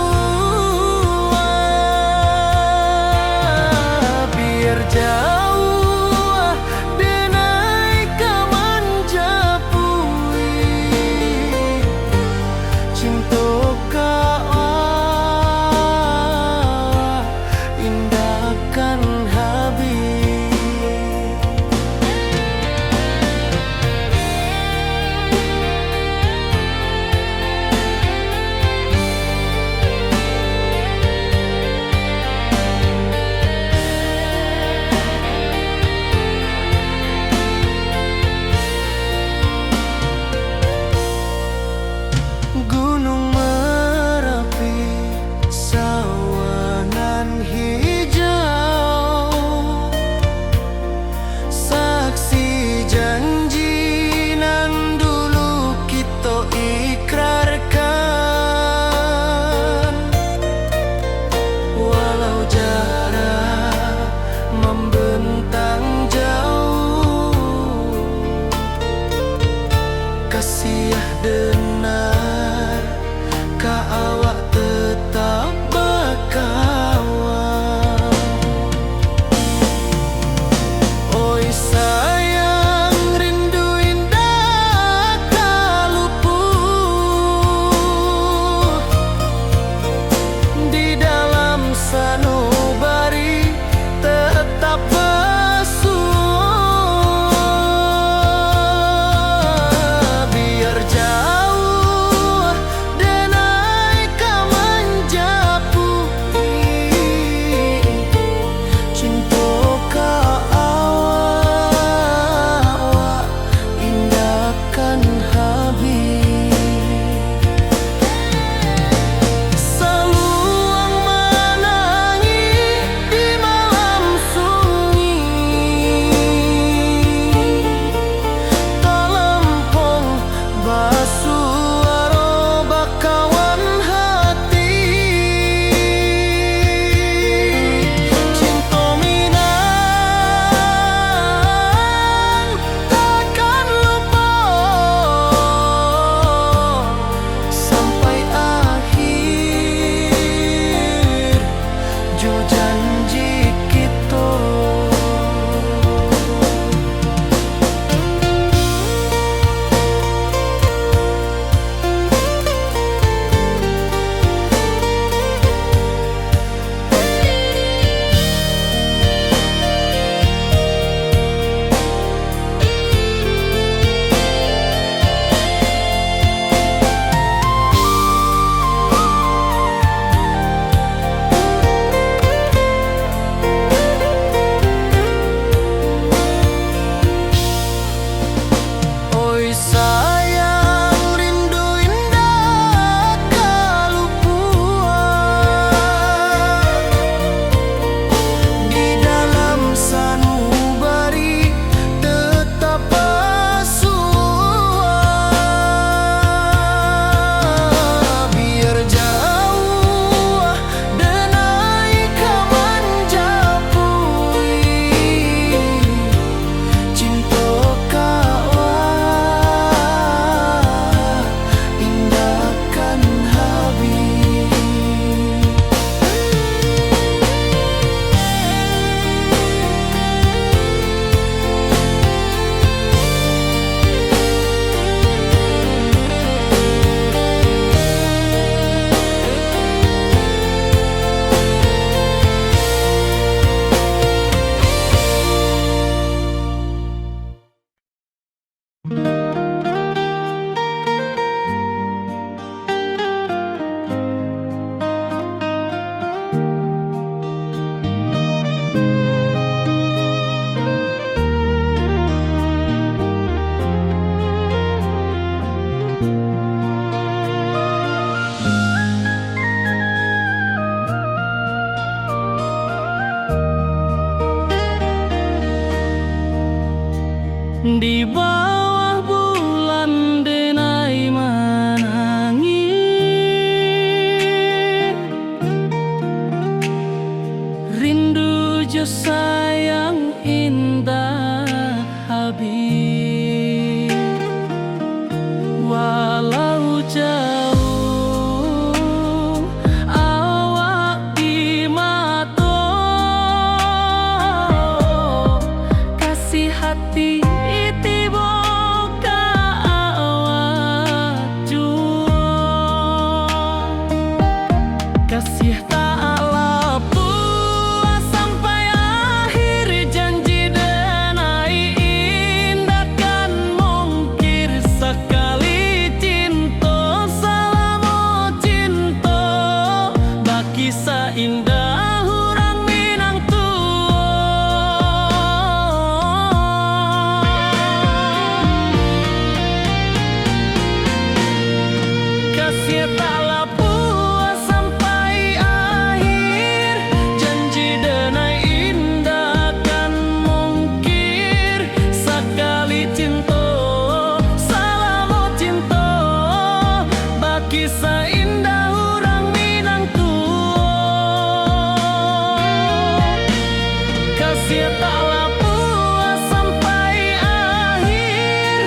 Biar jauh denai di bawah bulan denai menangi. Rindu jo sayang indah habis, walau jauh awak di mata, kasih hati tiba ka awak jua, kasih tak lepas sampai akhir janji denai indah kan mungkir sekali cinta selama cinta baki seindah orang Minang kasih taklah puas sampai akhir janji denai indah kan mungkir sekali cinta selama cinta baki seindah orang Minang kasih taklah puas sampai akhir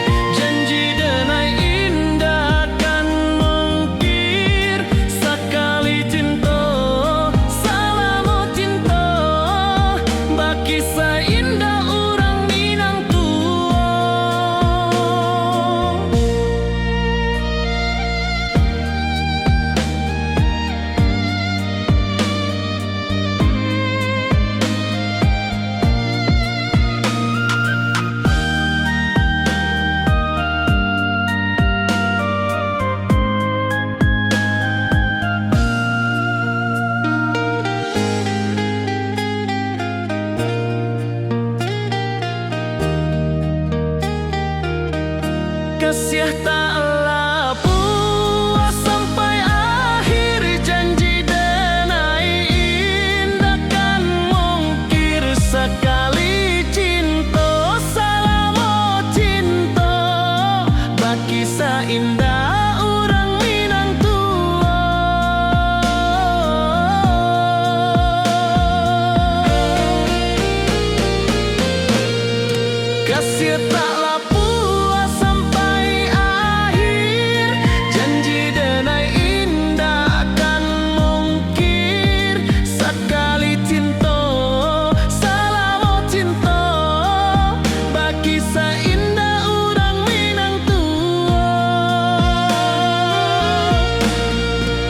janji denai indah kan mungkir sekali cinta selama cinta baki seindah orang Minang kasih taklah puas sampai akhir janji denai indah kan mungkir sekali cinta selama cinta baki seindah orang Minang kasih taklah puas sampai akhir janji denai indah kan mungkir sekali cinta selama cinta baki seindah orang Minang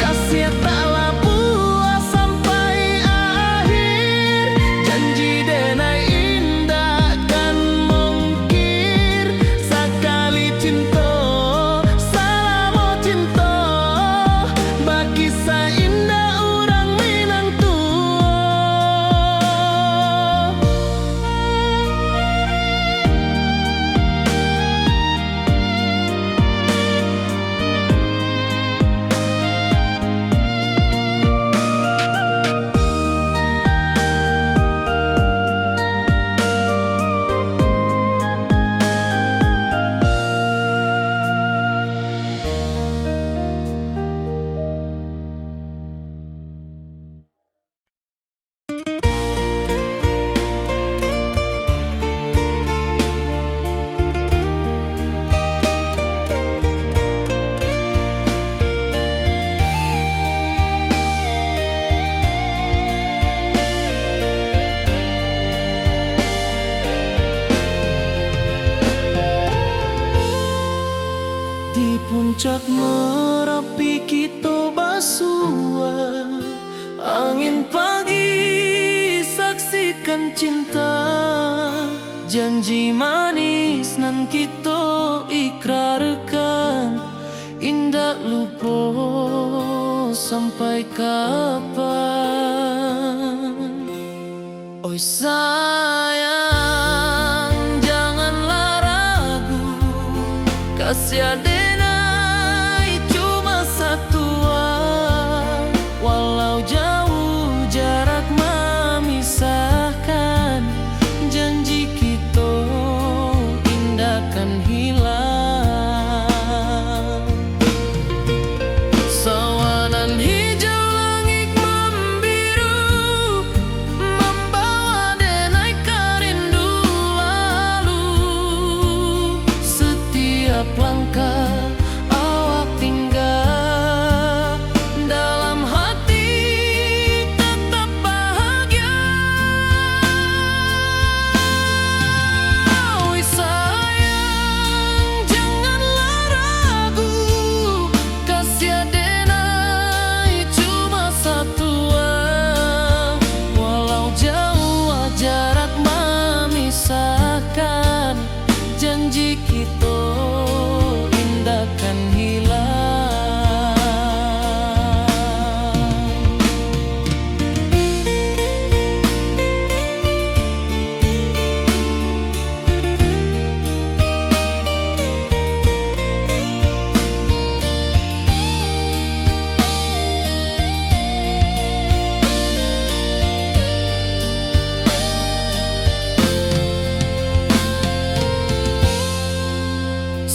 kasih taklah puas sampai akhir janji denai indah kan mungkir sekali cinta selama cinta baki seindah orang Minang di puncak Merapi kita basua angin pagi saksikan cinta janji manis nan kita ikrarkan indah lupa sampai kapan. Oi sayang janganlah ragu kasih denai cuma satu walau jauh jarak memisahkan janji kita indah setiap langkah awak tinggal, dalam hati tetap bahagia. Oi sayang, janganlah ragu, kasih denai cuma satu. Walau jauh jarak memisahkan, janji kita indahkan hilang.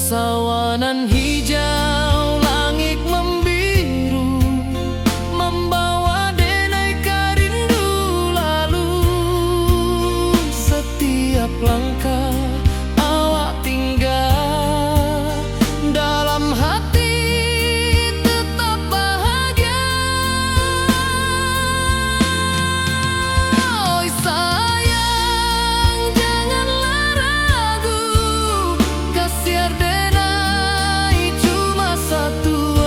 Sawanan hijau, langit membiru, membawa denai rindu lalu. Setiap langkah awak tinggal, dalam hati tetap bahagia. Oi sayang, janganlah ragu, kasih denai cuma satu.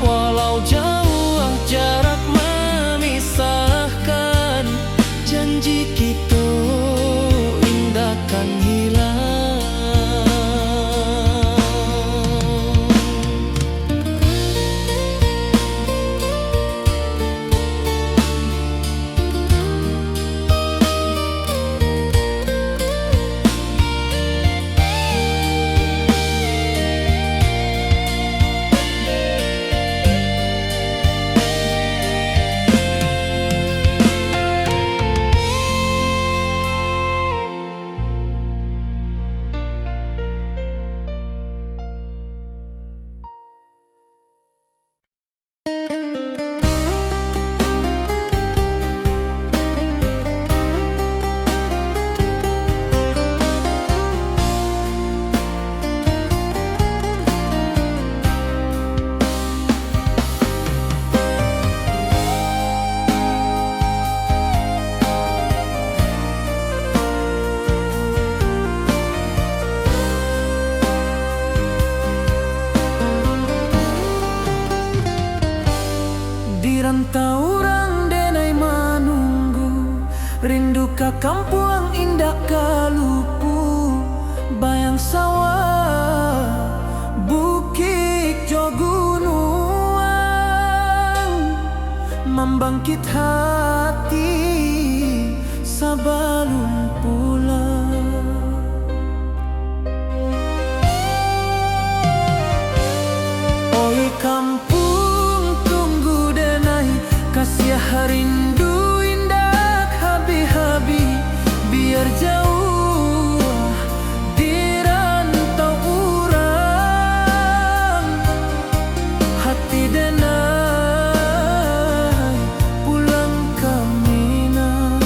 Walau jauh jarak memisahkan, janji kita indahkan hilang. Dirantau orang denai menunggu, rindu ka kampung indah kalupu, bayang sawah, bukit jo gunung, membangkit hati sebelum pulang. Oi kampung tunggu denai, kasih rindu indah habi-habi, biar jauh dirantau urang, hati denai pulang ke Minang.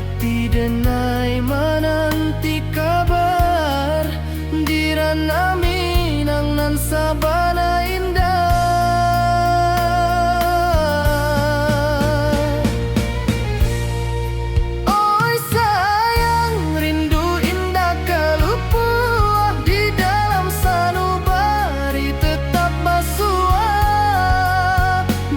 hati denai menanti kabar Dirana Minang nan sabana indah. Oi sayang rindu indah kalupuah di dalam sanubari tetap basuah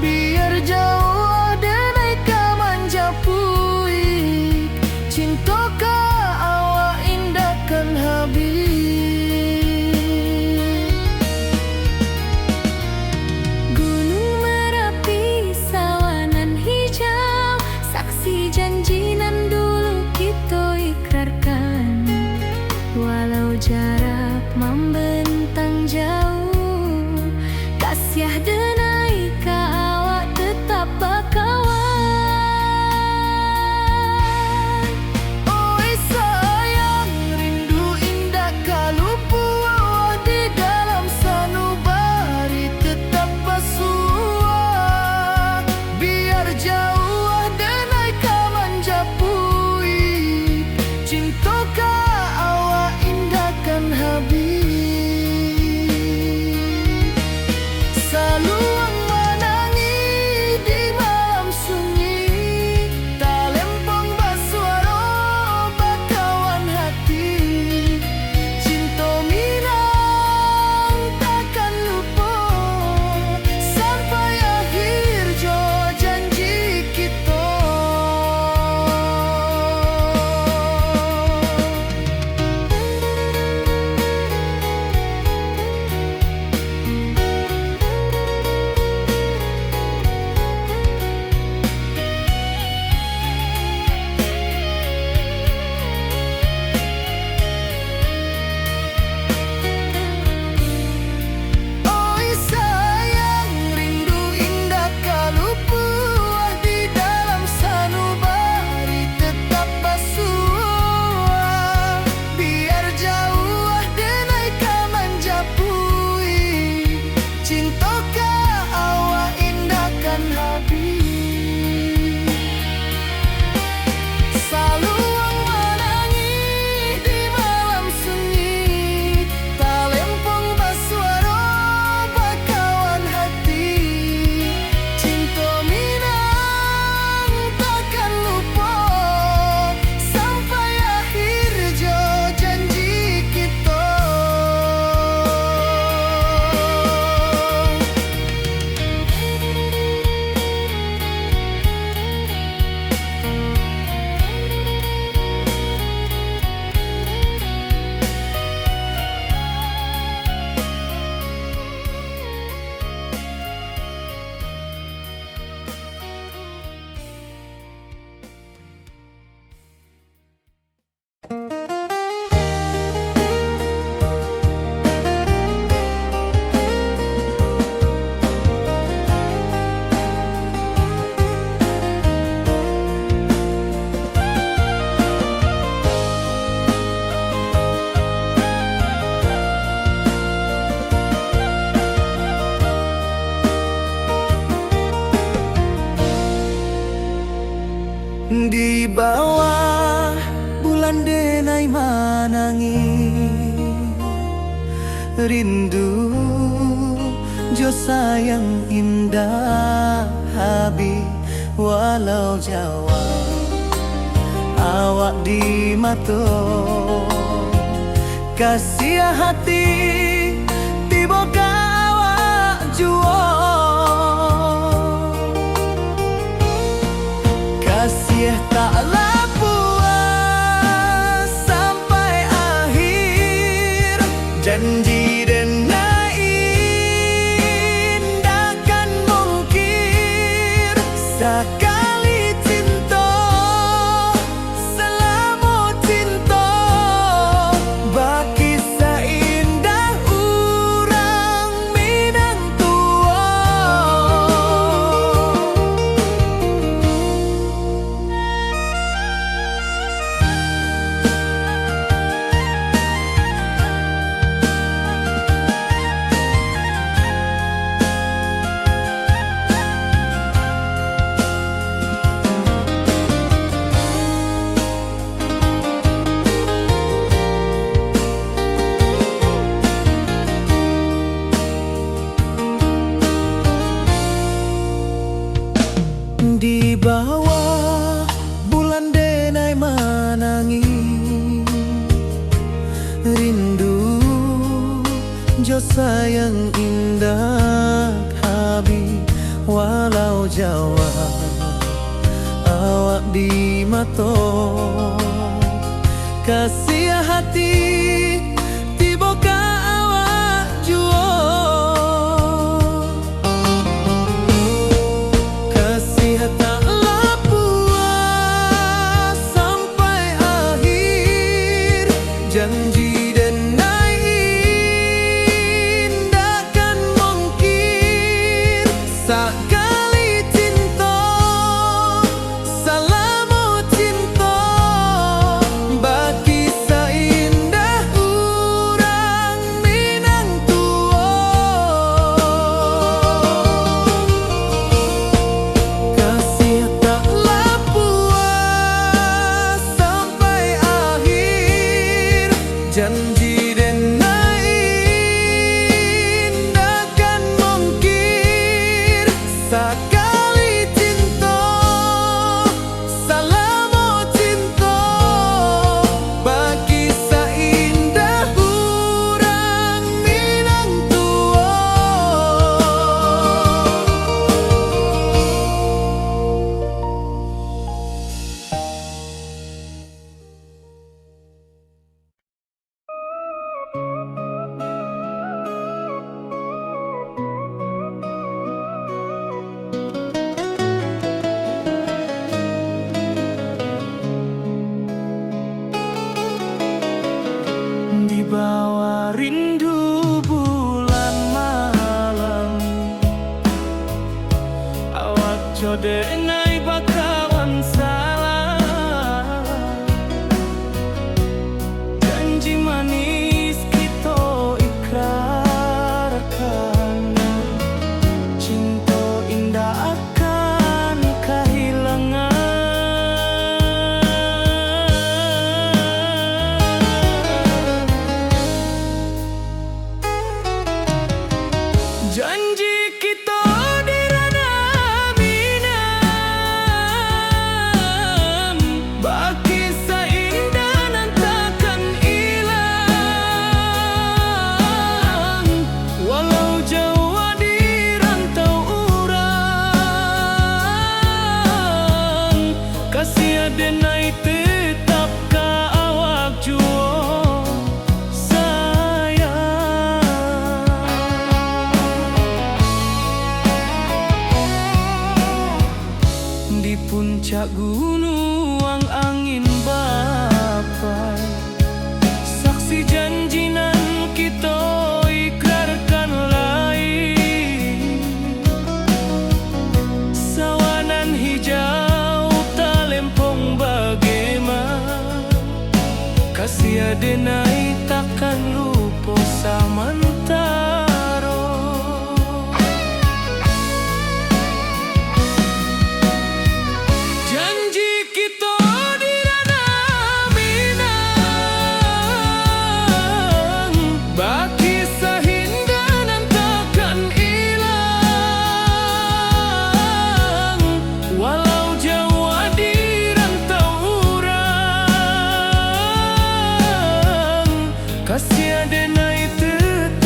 biar jauh denai kamanja puik cintoka awak indahkan habis. Gunung Merapi sawanan hijau saksi janji nan dulu kita ikrarkan. Walau jarak membentang jauh kasih denai ka awak tetap bakawan. Oi sayang rindu indah kalupuah di dalam sanubari tetap basuah biar jauh denai kamanja puik cintoka awak indahkan habis. Saluang menangi di malam sunyi talempong basuaro bakawan hati cinta Minang takkan lupa sampai akhir jo janji kita. Oi sayang rindu indah kalupuah di dalam sanubari tetap basuah biar jauh denai kamanja puik cintoka awak indahkan habis. Saluang menangi di malam sunyi talempong basuaro bakawan hati cinta Minang takkan lupa sampai akhir jo janji kita. Di bawah bulan denai manangi rindu jo sayang indah habi walau jawa awak di mato kasih hati tiba ka awak juo kasih taklah puas sampai akhir janji denai indahkan mungkir sekali cinta selama cinta baki seindah urang Minang tua. sayang indah Habib walau Jawa awak di mato kasih hati tiba ka awak juo kasih tak puas sampai akhir janji denai indahkan mungkin sekali cinta salamu cinta bagi seindah urang Minang tua kasih taklah puas sampai akhir janji denai indahkan mungkin sekali cinta salamu cinta bagi seindah urang Minang tua. Di bawah rindu bulan malam awak codenai bakawan salah janji manis kita ikrarkan cinta indah akan kehilangan janji kita di ranah Minang bagi seindah nan takkan hilang walau jauh di rantau urang kasih denai tetap ka awak juo di puncak gunung angin bapai saksi janji nan kita ikrarkan lain sawanan hijau talempong bagaimana kasih denai takkan lupa samantara janji kita di ranah Minang bagi seindah nan takkan hilang walau jauh di rantau urang kasih denai tetap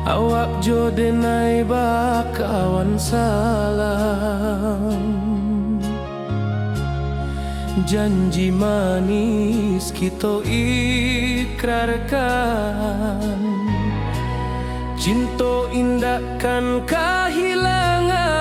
awak jo denai bakawan salam. Janji manis kita ikrarkan, cinta indahkan kehilangan.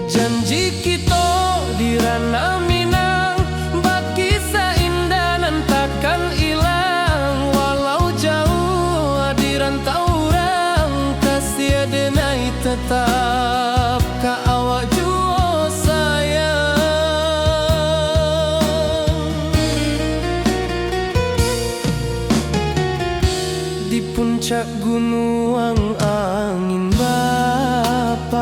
Janji kita di ranah Minang, bakisah indah nan takkan hilang. Walau jauh di rantau orang, kasih denai tetap ka awak jua sayang. Di puncak gunung angin bapai,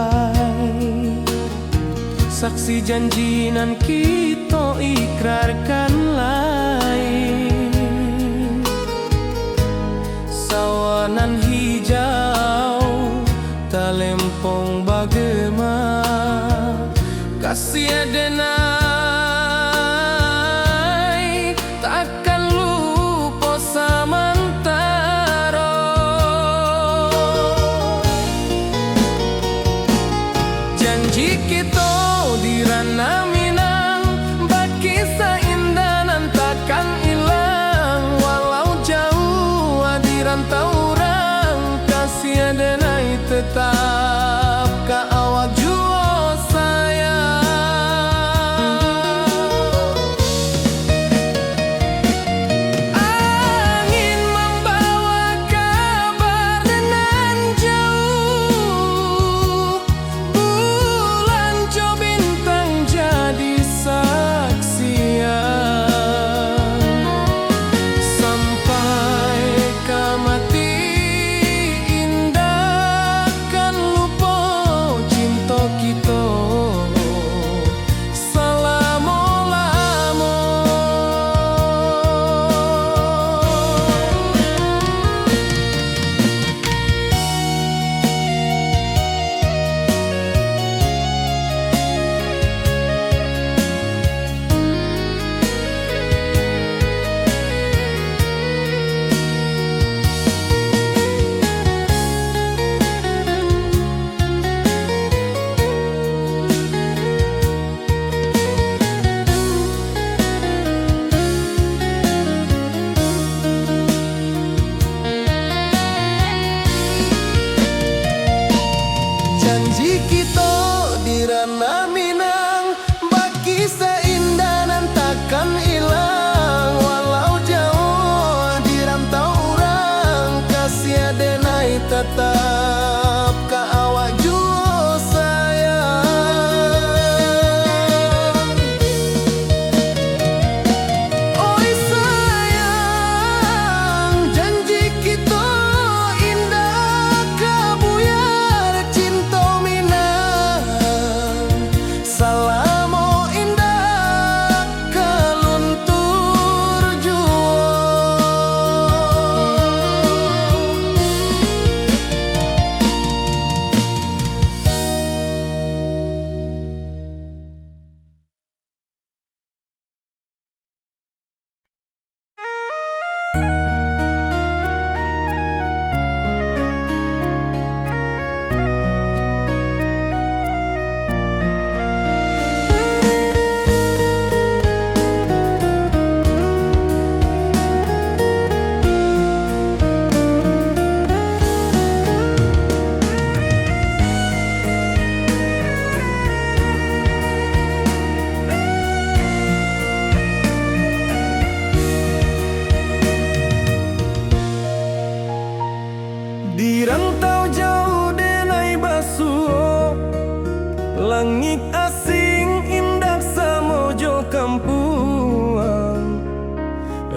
saksi janji nan kita ikrarkan lain. Sawanan hijau talempong bagema, kasih denai takkan lupa samantara. Janji kita di ranah Minang, bakisah indah nan takkan hilang. Walau jauh di rantau orang, kasih denai tetap ka awak jua sayang. Angin membawa kabar nan jauh, bulan jo bintang jadi saksian. Sampai ke mati indah kan lupa cinta kita selama-lama. Janji kita di ranah Minang, bakisah indah nan takkan hilang. Walau jauh di rantau orang, kasih denai tetap ka awak jua sayang. Oi sayang, janji kita indah kabuyar cinta Minang. Salamo indah kaluntur jua. Di rantau jauh denai basuh, langit asing indah samojo kampuang.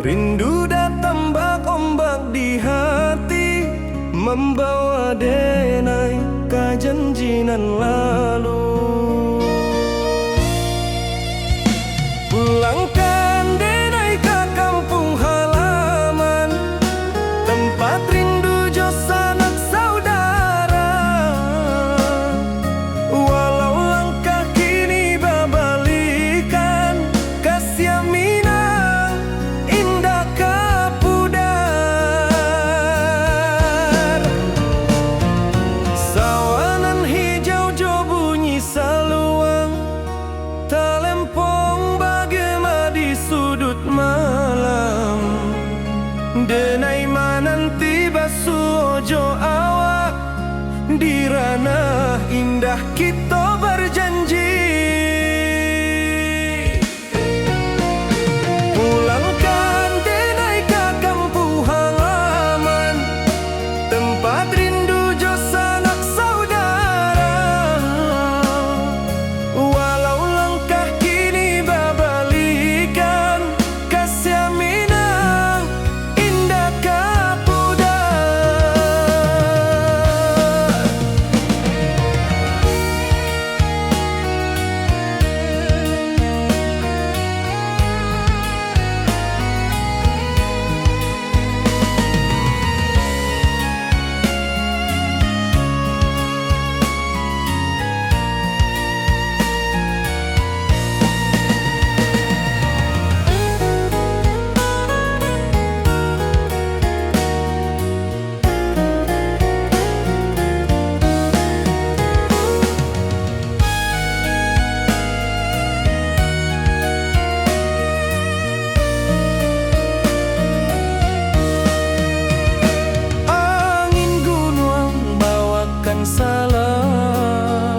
Rindu datang bak ombak di hati, membawa denai ka janjinan lalu. Pulangkan denai ka kampung halaman, tempat rindu jo sanak saudara. Walau langkah kini babalikan, kasih Minang indah Denai mananti basu ojo awak, di ranah indah kita berjanji. Pulangkan denai ke kampung halaman, tempat rindu jo sanak saudara. Walau langkah kini babalikan, kasih minang indah kapudar. Angin gunung bawakan salam,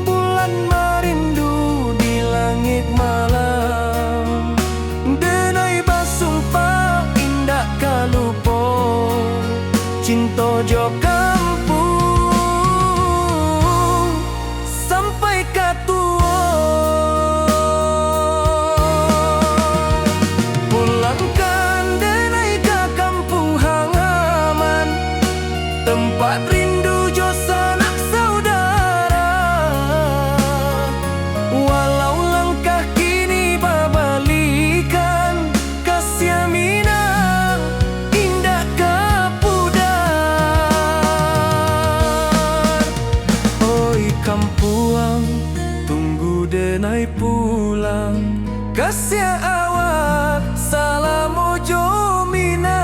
bulan merindu di langit malam. Denai basumpah indah kalupo, cinta jo kampung sampai katua. Pulangkan denai ke kampung halaman, tempat rindu jo sanak saudara. Walau langkah kini babalikan, kasih minang indah kapudar. Oi kampuang, tunggu denai pulang, kasih awak salam ojo minang.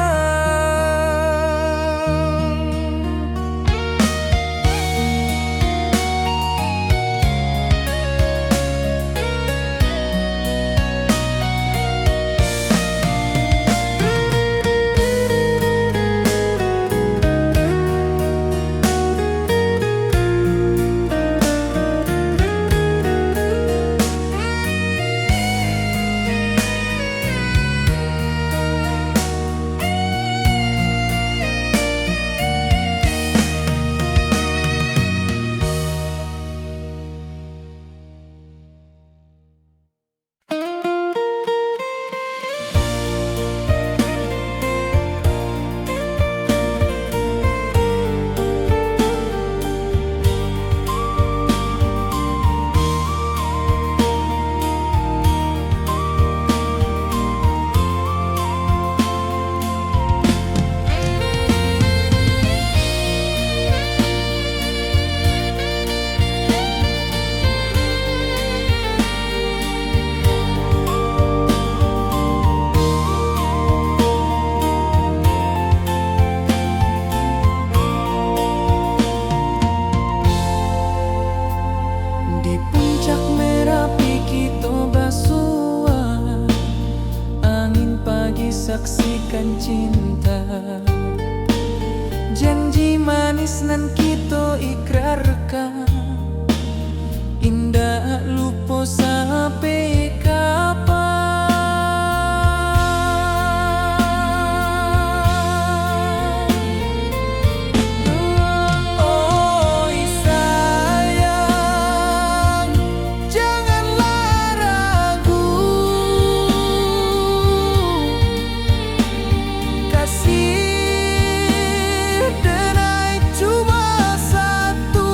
Di puncak Merapi kita basua, angin pagi saksikan cinta. Janji manis nan kita ikrarkan, indah lupa sampai kapan. Oi sayang, janganlah ragu, kasih denai cuma satu.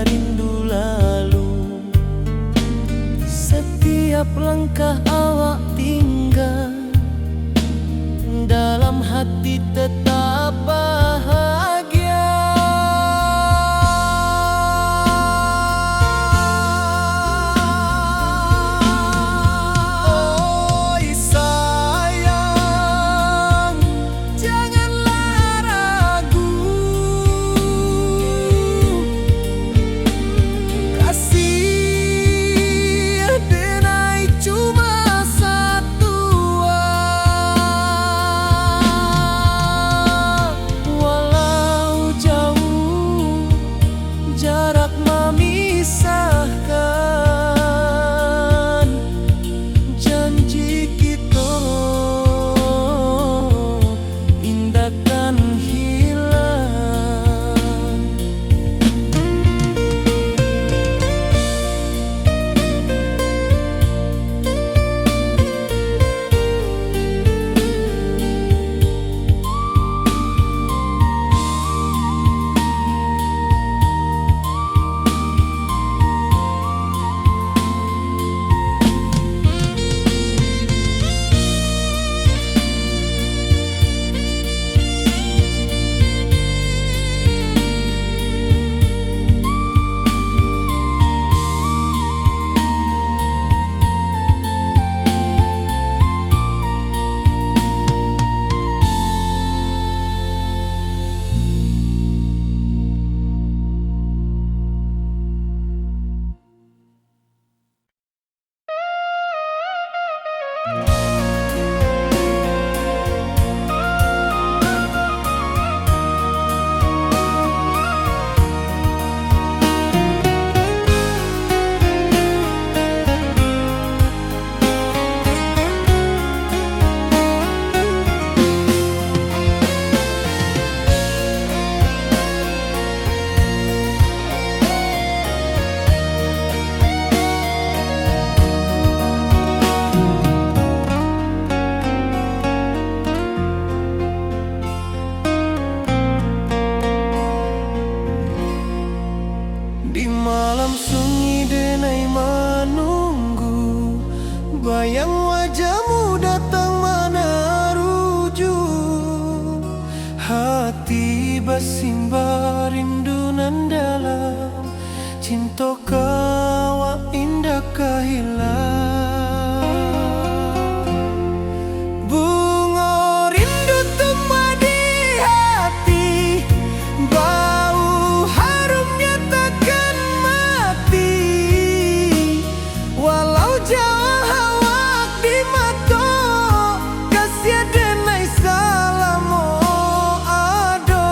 rindu lalu. Setiap langkah awak tinggal, dalam hati tetap bahagia. Oi sayang, janganlah ragu. Kasih denai cuma satu. Walau jauh jarak memisahkan, janji kita indahkan hilang. Di malam sunyi denai menunggu, bayang wajahmu datang meneruju. Hati bersimbar rindu nan dalam, cinta kau indah kehilang. Bunga rindu tumbuh di hati, bau harumnya takkan mati. Walau jauh awak di mata, kasih denai salamo ado.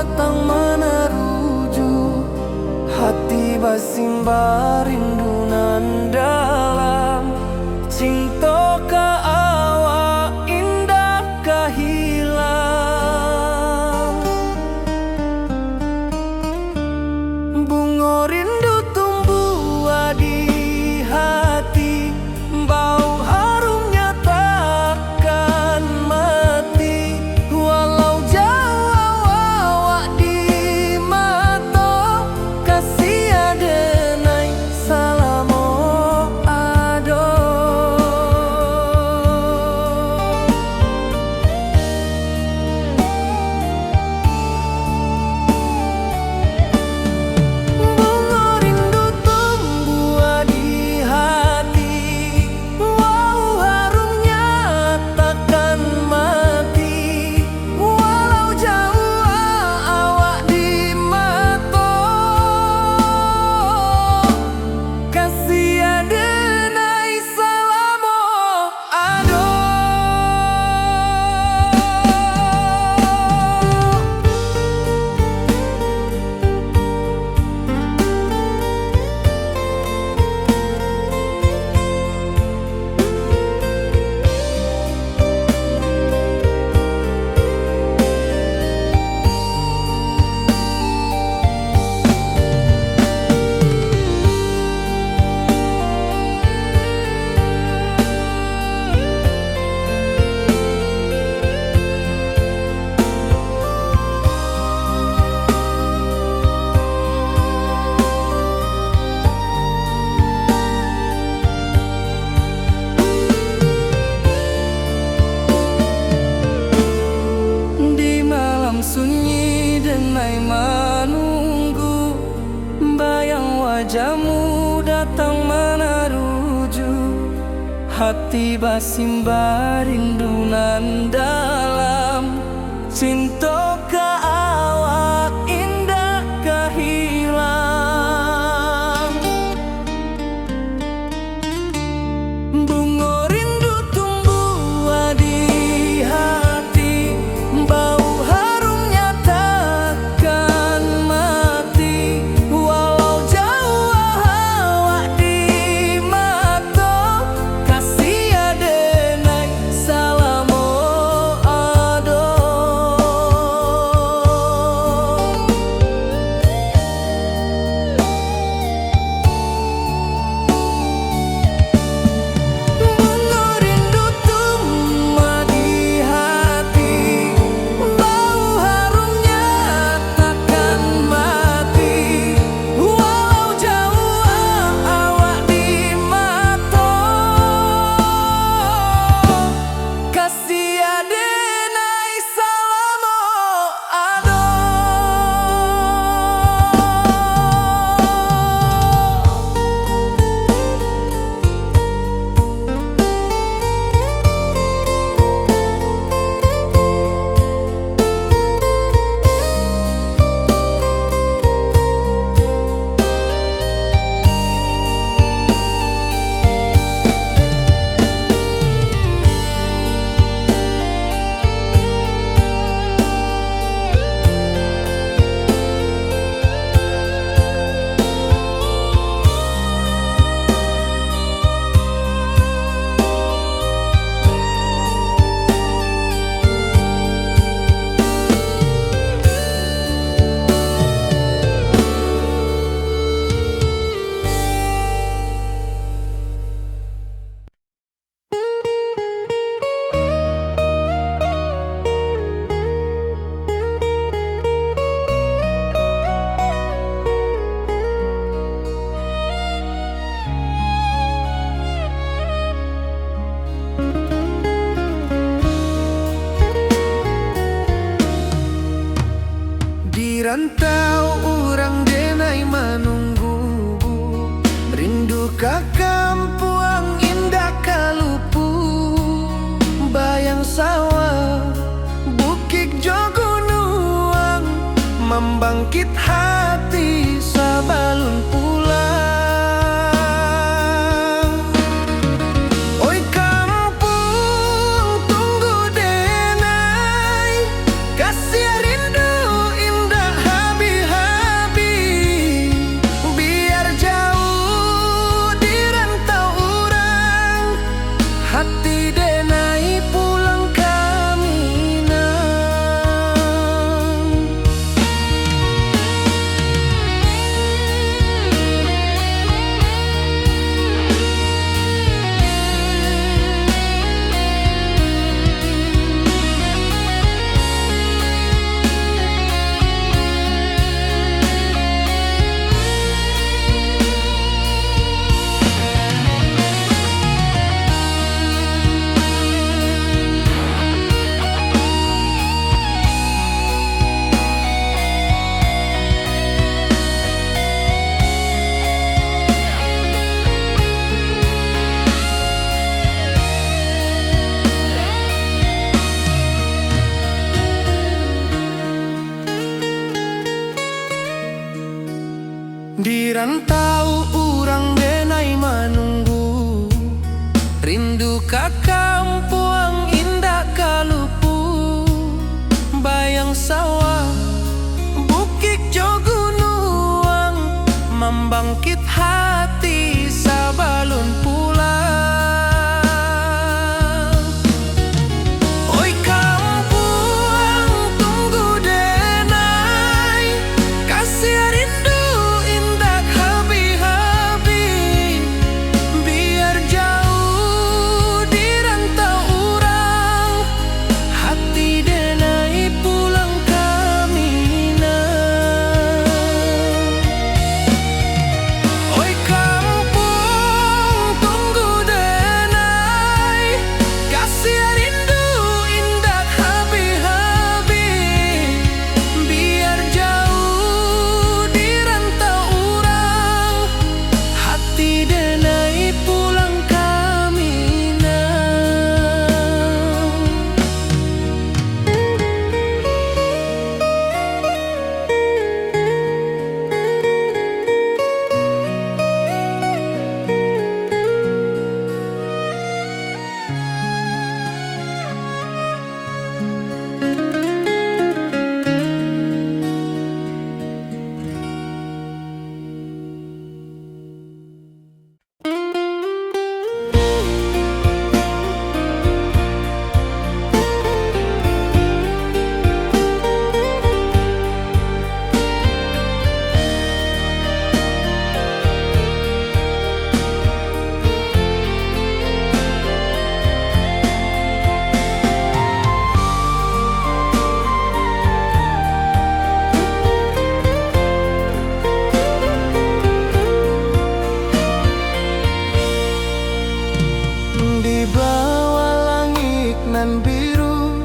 datang meneruju, hati basimba rindu nan dalam. Cinta ka awak indah kahilang. Bunga rindu tumbuh di hati, bau harumnya takkan mati. Walau jauh awak di mata, kasih adenai salamo ado. Bunga rindu tumbuh di hati, wow harumnya takkan mati. Walau jauh awak di mata, kasih adenai salamo ado. Di malam sunyi denai menunggu, bayang wajahmu datang meneruju, hati basimba rindu nan dalam. Cinta ka awak indah kahilang. Bunga rindu tumbuh di hati, bau harumnya takkan mati. Walau jauh awak di mata, kasih adenai salamo ado. Bunga rindu tumbuh di hati, bau harumnya takkan mati. Walau jauh awak di mata, kasih adenai salamo ado. Di rantau urang denai menunggu, rindu ka kampuang indah kalupu. Bayang sawah bukit jo gunung, membangkit hati sabalun pulang. Oi kampung tunggu denai, kasih rindu indah Di rantau urang denai manunggu, rindu ka kampuang indah kalupu, bayang sawah bukit jo gunung, membangkit hati sabalun pulang. Oi kampuang tunggu denai, kasih rindu indah habi-habi, biar jauh di rantau urang, hati denai pulang kamina. Oi kampung tunggu denai, kasih rindu indah habi-habi, biar jauh di rantau urang, hati denai pulang kamina. Di bawah langit nan biru,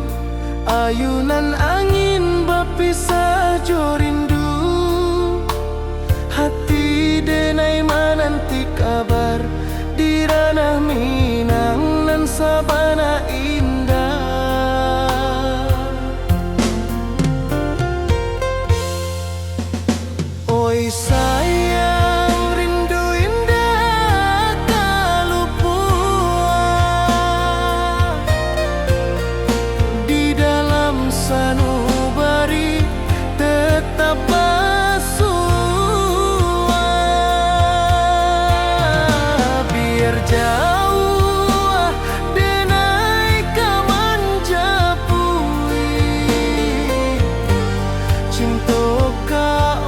ayunan angin berpisah jo rindu, hati denai menanti kabar di ranah Minang nan sabana indah. Oi sayang rindu indah kalupuan, di dalam sanubari tetap basuah, biar jauh denai kaman japui, cinta ka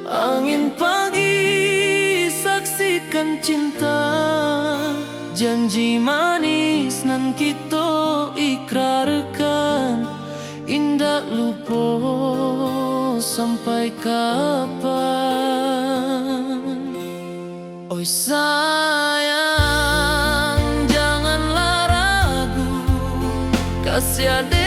Angin pagi saksikan cinta, janji manis nan kita ikrarkan, indah lupa sampai kapan. Oi sayang, janganlah ragu, kasih ada